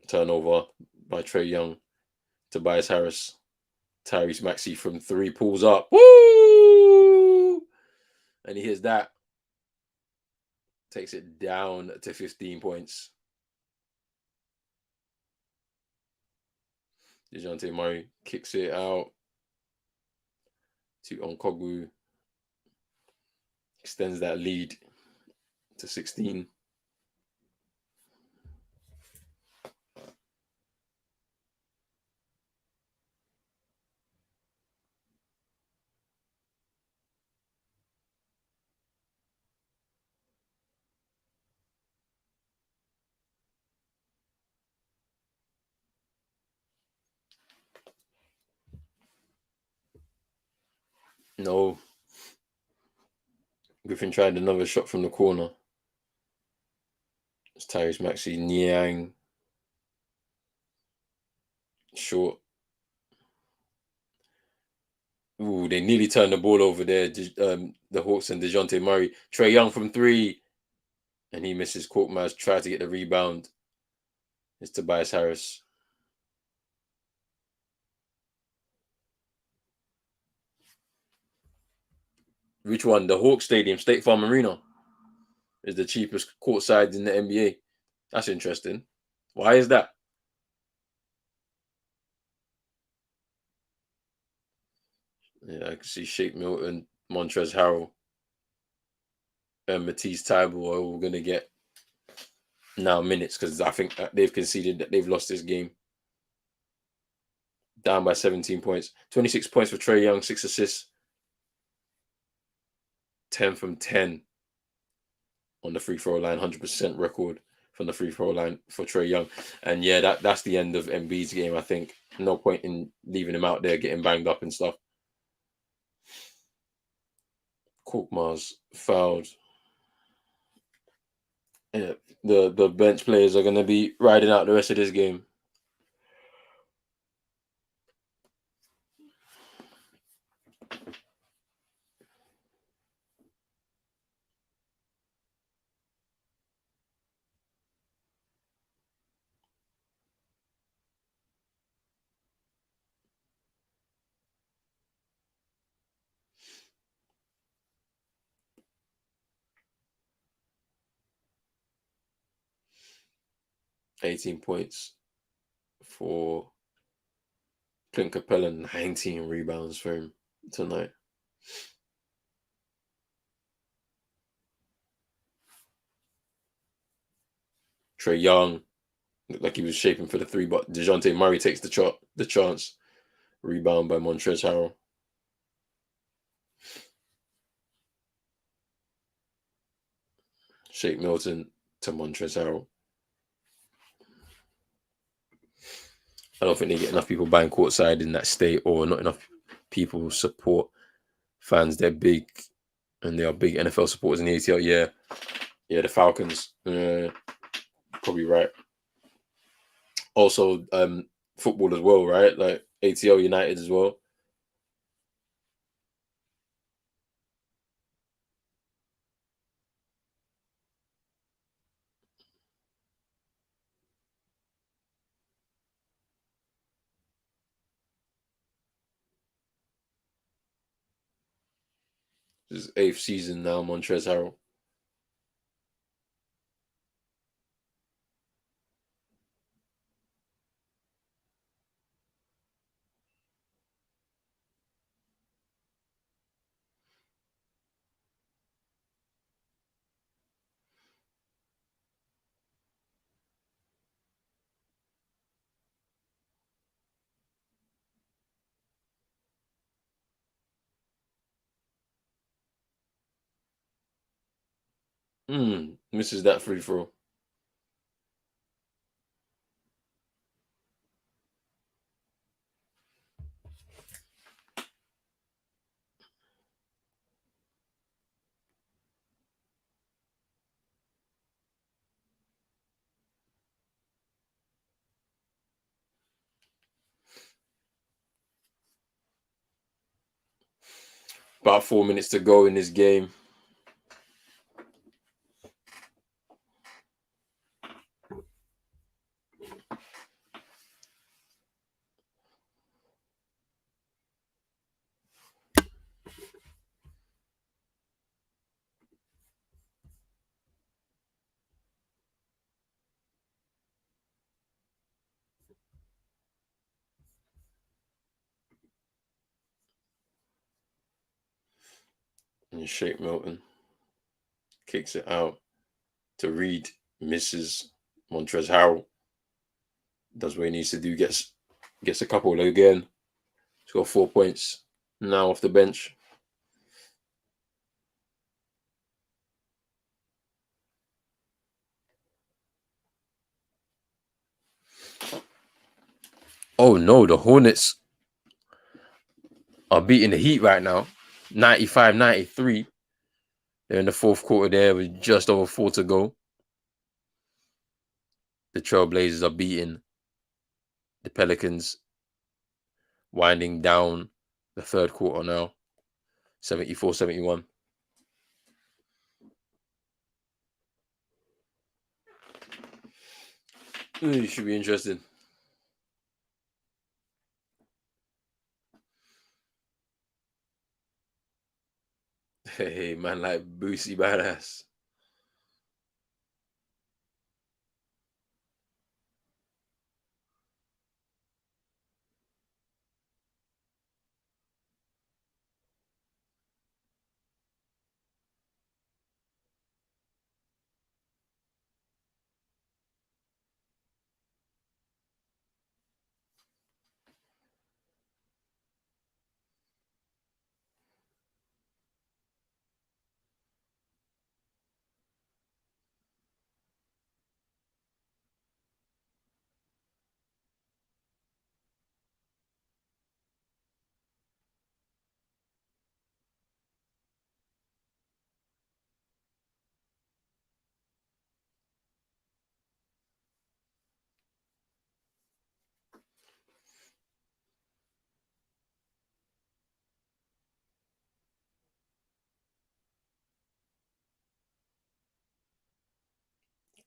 Turnover by Trae Young. Tobias Harris. Tyrese Maxey from 3 pulls up. Woo! And he hits that. Takes it down to 15 points. Dejounte Murray kicks it out to Onkogwu. Extends that lead to 16. No. Griffin tried another shot from the corner. It's Tyrese Maxey, Niang. Short. Ooh, they nearly turned the ball over there. The Hawks and Dejounte Murray. Trae Young from three, and he misses. Korkmaz tried to get the rebound. It's Tobias Harris. Which one? The Hawks Stadium, State Farm Arena, is the cheapest courtside in the NBA. That's interesting. Why is that? Yeah, I can see Shake Milton, Montrezl Harrell, and Matisse Thybulle are all going to get now minutes because I think they've conceded that they've lost this game. Down by 17 points. 26 points for Trae Young, 6 assists. 10 from 10 on the free throw line, 100% record from the free throw line for Trae Young. And yeah, that's the end of Embiid's game, I think. No point in leaving him out there getting banged up and stuff. Korkmaz fouled. Yeah, the bench players are going to be riding out the rest of this game. $18 points for Clint Capella, 19 rebounds for him tonight. Trae Young looked like he was shaping for the three, but Dejounte Murray takes the chance. Rebound by Montrezl Harrell. Shake Milton to Montrezl Harrell. I don't think they get enough people buying courtside in that state, or not enough people support fans. They're big, and they are big NFL supporters in the ATL. Yeah, the Falcons. Probably right. Also, football as well, right? Like ATL United as well. This is 8th season now, Montrezl Harrell. Misses that free throw. About 4 minutes to go in this game. And Shake Milton kicks it out to Reed. Misses. Montrezl Harrell does what he needs to do. Gets a couple again. He's got 4 points now off the bench. Oh no, the Hornets are beating the Heat right now. 95-93. They're in the fourth quarter there with just over 4 to go. The Trailblazers are beating the Pelicans, winding down the third quarter now. 74-71. It should be interesting. Hey, man, like Boosie Badass.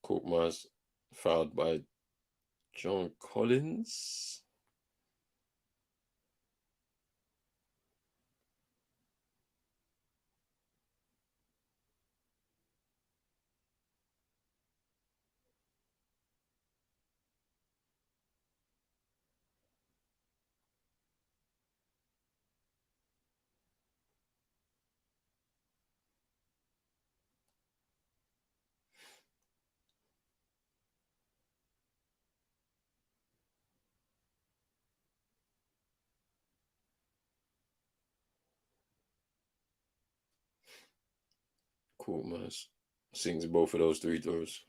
Korkmaz fouled by John Collins. Korkmaz sings both of those three throws.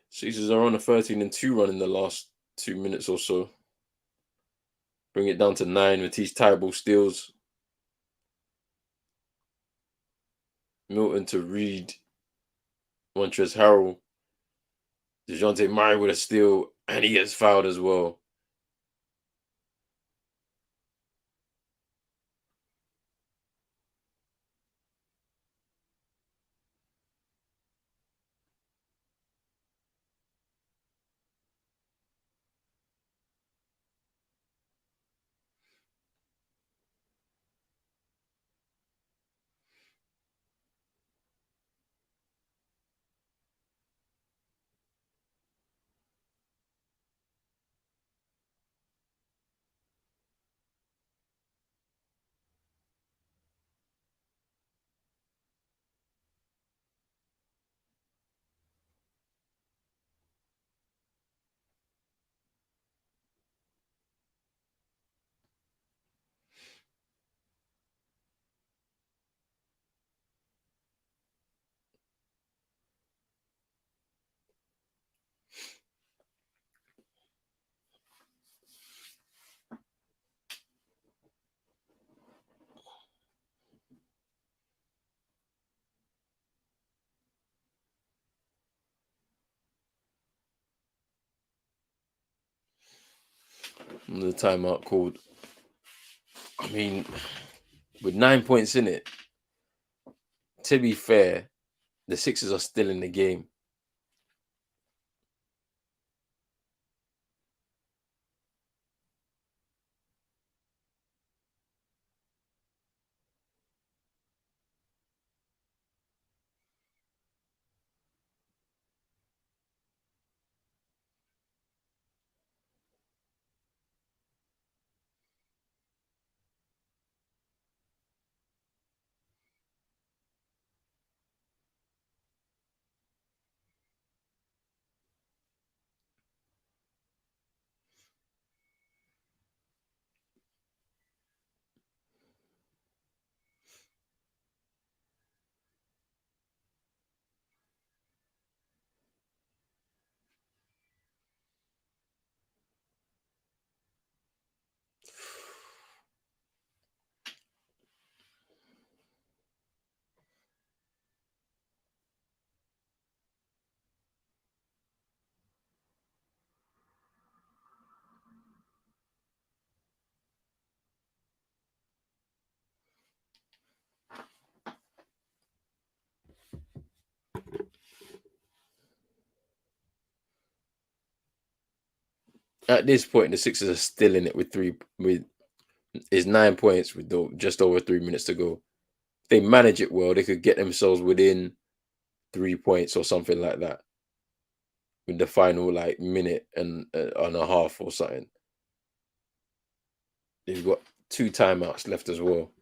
Sixers are on a 13-2 run in the last 2 minutes or so. Bring it down to 9 with these Tyball steals. Milton to Reed. Montrezl Harrell. Dejounte Murray with a steal, and he gets fouled as well. And the timeout called. I mean, with 9 points in it, to be fair, the Sixers are still in the game. At this point, the Sixers are still in it with is 9 points with just over 3 minutes to go. If they manage it well, they could get themselves within 3 points or something like that with the final like minute and a half or something. They've got 2 timeouts left as well.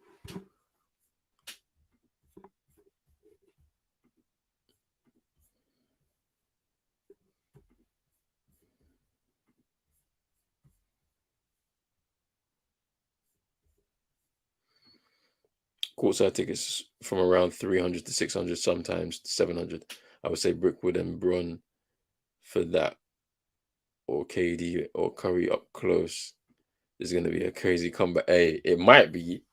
Courtside tickets from around 300 to 600, sometimes 700. I would say Brickwood and Bron for that, or KD or Curry up close. Is going to be a crazy comeback. Hey, it might be.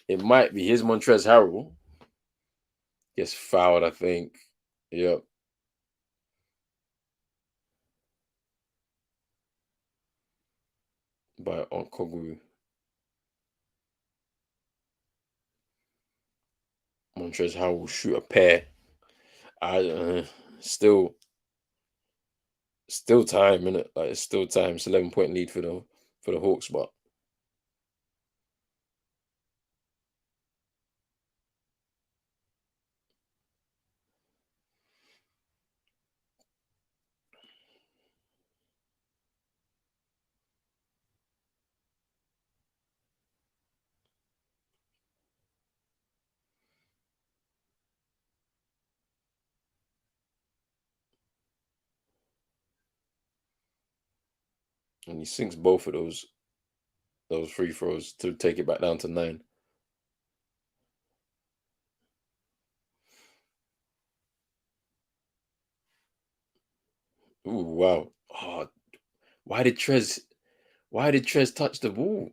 It might be. Here's Montrezl Harrell. Gets fouled, I think. Yep. By Onkogwu. Montrezl Harrell will shoot a pair. Still time, innit? Like it's still time. It's 11-point lead for the Hawks, but and he sinks both of those free throws to take it back down to 9. Ooh, wow. Oh, why did Trez touch the ball?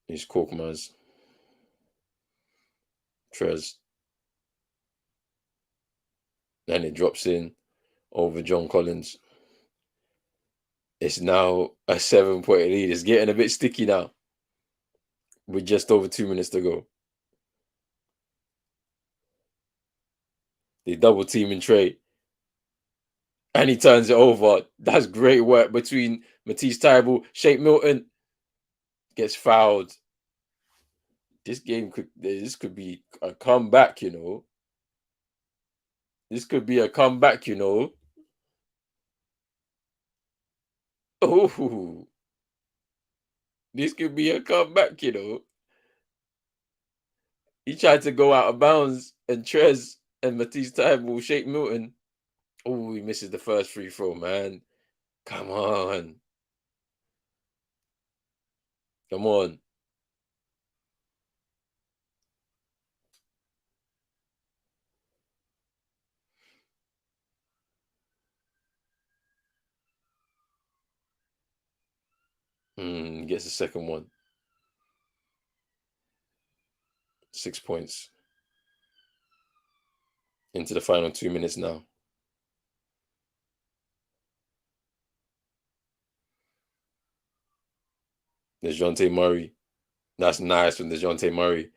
He's Korkmaz. Trez. And it drops in over John Collins. It's now a 7-point lead. It's getting a bit sticky now. With just over 2 minutes to go. They double team in Trae. And he turns it over. That's great work between Matisse Thybulle. Shake Milton gets fouled. This could be a comeback, you know. This could be a comeback, you know. Oh, this could be a comeback, you know. He tried to go out of bounds, and Trez and Matisse Thybulle, Shake Milton. Oh, he misses the first free throw, man. Come on. Come on. Gets the second one. 6 points. Into the final 2 minutes now. Dejounte Murray. That's nice from Dejounte Murray.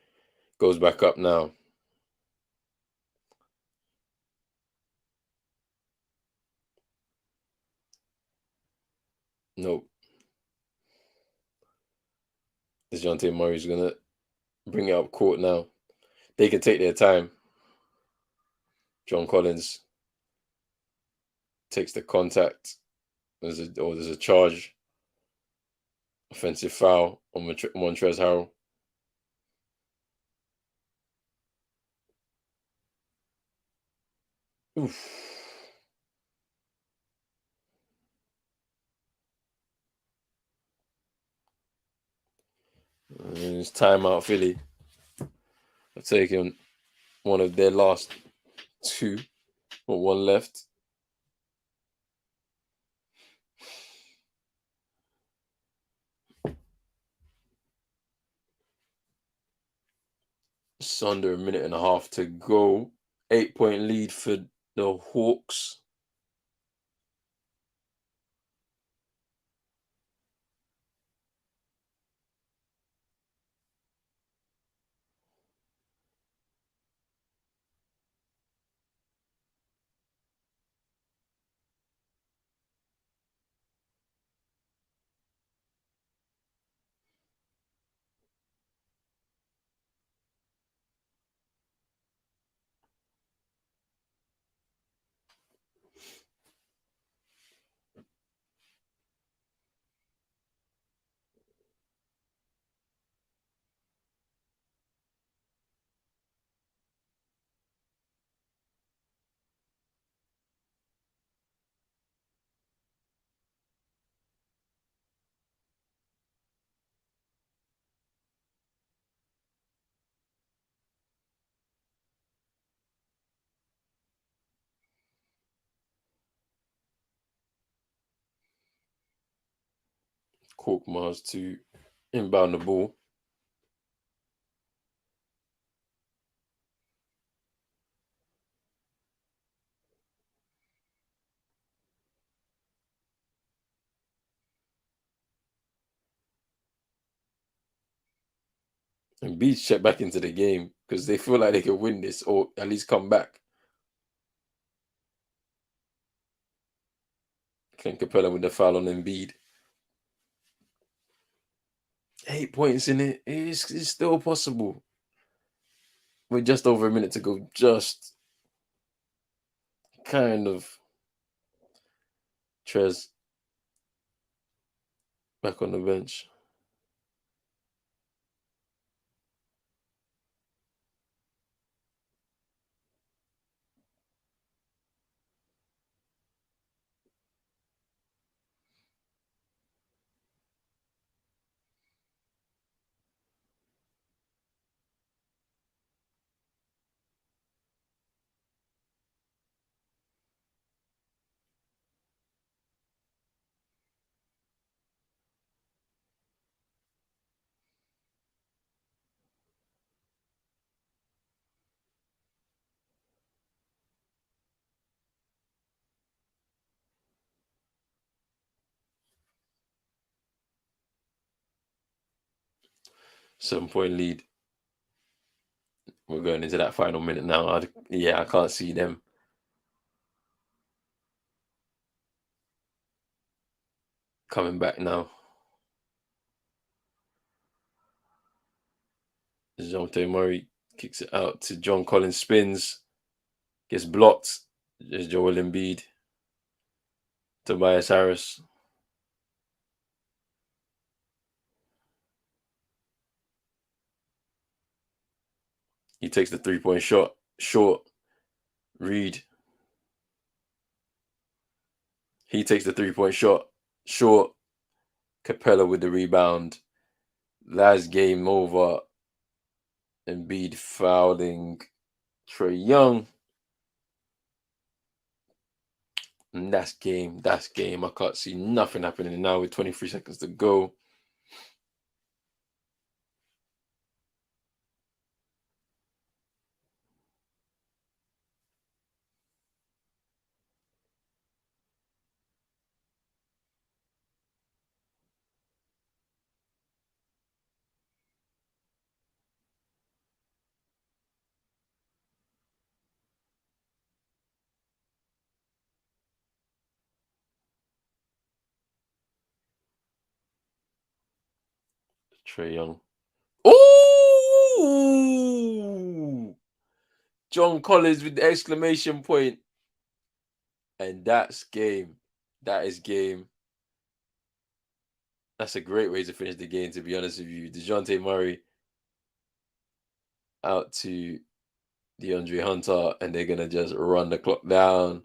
Goes back up now. Nope. Dejounte Murray's going to bring it up court now. They can take their time. John Collins takes the contact. There's a charge. Offensive foul on Montrezl Harrell. Oof. And it's timeout, Philly. I've taken one of their last 2, or one left. Just under a minute and a half to go. 8-point lead for the Hawks. Korkmaz to inbound the ball. And Beach check back into the game because they feel like they can win this or at least come back. Clint Capella with the foul on Embiid. 8 points in it. It's still possible. With just over a minute to go. Just kind of. Trez back on the bench. Seven-point lead. We're going into that final minute now. I can't see them coming back now. Dejounte Murray kicks it out to John Collins, spins, gets blocked. There's Joel Embiid. Tobias Harris. He takes the 3-point shot. Short. Reed. He takes the 3-point shot. Short. Capella with the rebound. Last game over. Embiid fouling Trae Young. And that's game. That's game. I can't see nothing happening now with 23 seconds to go. Trae Young. Ooh! John Collins with the exclamation point. And that's game. That is game. That's a great way to finish the game, to be honest with you. Dejounte Murray out to DeAndre Hunter, and they're going to just run the clock down.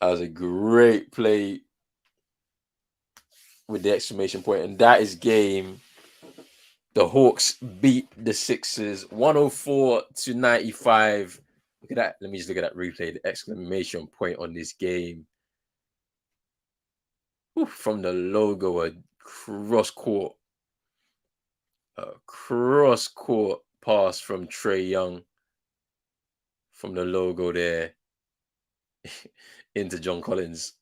That was a great play with the exclamation point, and that is game. The Hawks beat the Sixers 104-95. Look at that. Let me just look at that replay. The exclamation point on this game. Ooh, from the logo, a cross court pass from Trae Young from the logo there into John Collins.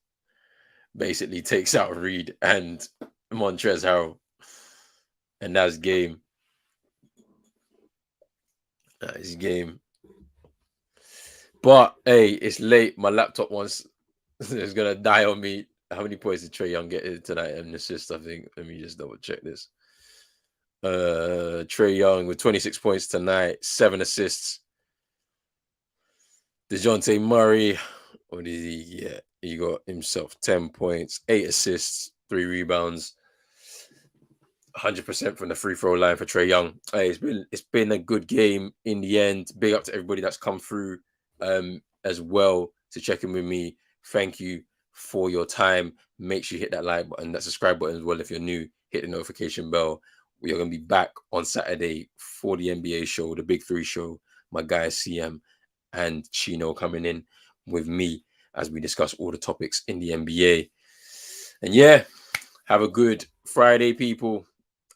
Basically takes out Reed and Montrezl Harrell. And that's game. That is game. But hey, it's late. My laptop wants is gonna die on me. How many points did Trae Young get tonight? And assist, I think. Let me just double check this. Trae Young with 26 points tonight, 7 assists. Dejounte Murray, what did he get? He got himself 10 points, 8 assists, 3 rebounds. 100% from the free throw line for Trae Young. Hey, it's been a good game in the end. Big up to everybody that's come through as well to check in with me. Thank you for your time. Make sure you hit that like button, that subscribe button as well. If you're new, hit the notification bell. We are going to be back on Saturday for the NBA show, the Big Three show. My guy CM and Chino coming in with me as we discuss all the topics in the NBA. And yeah, have a good Friday, people.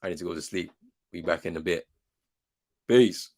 I need to go to sleep. Be back in a bit. Peace.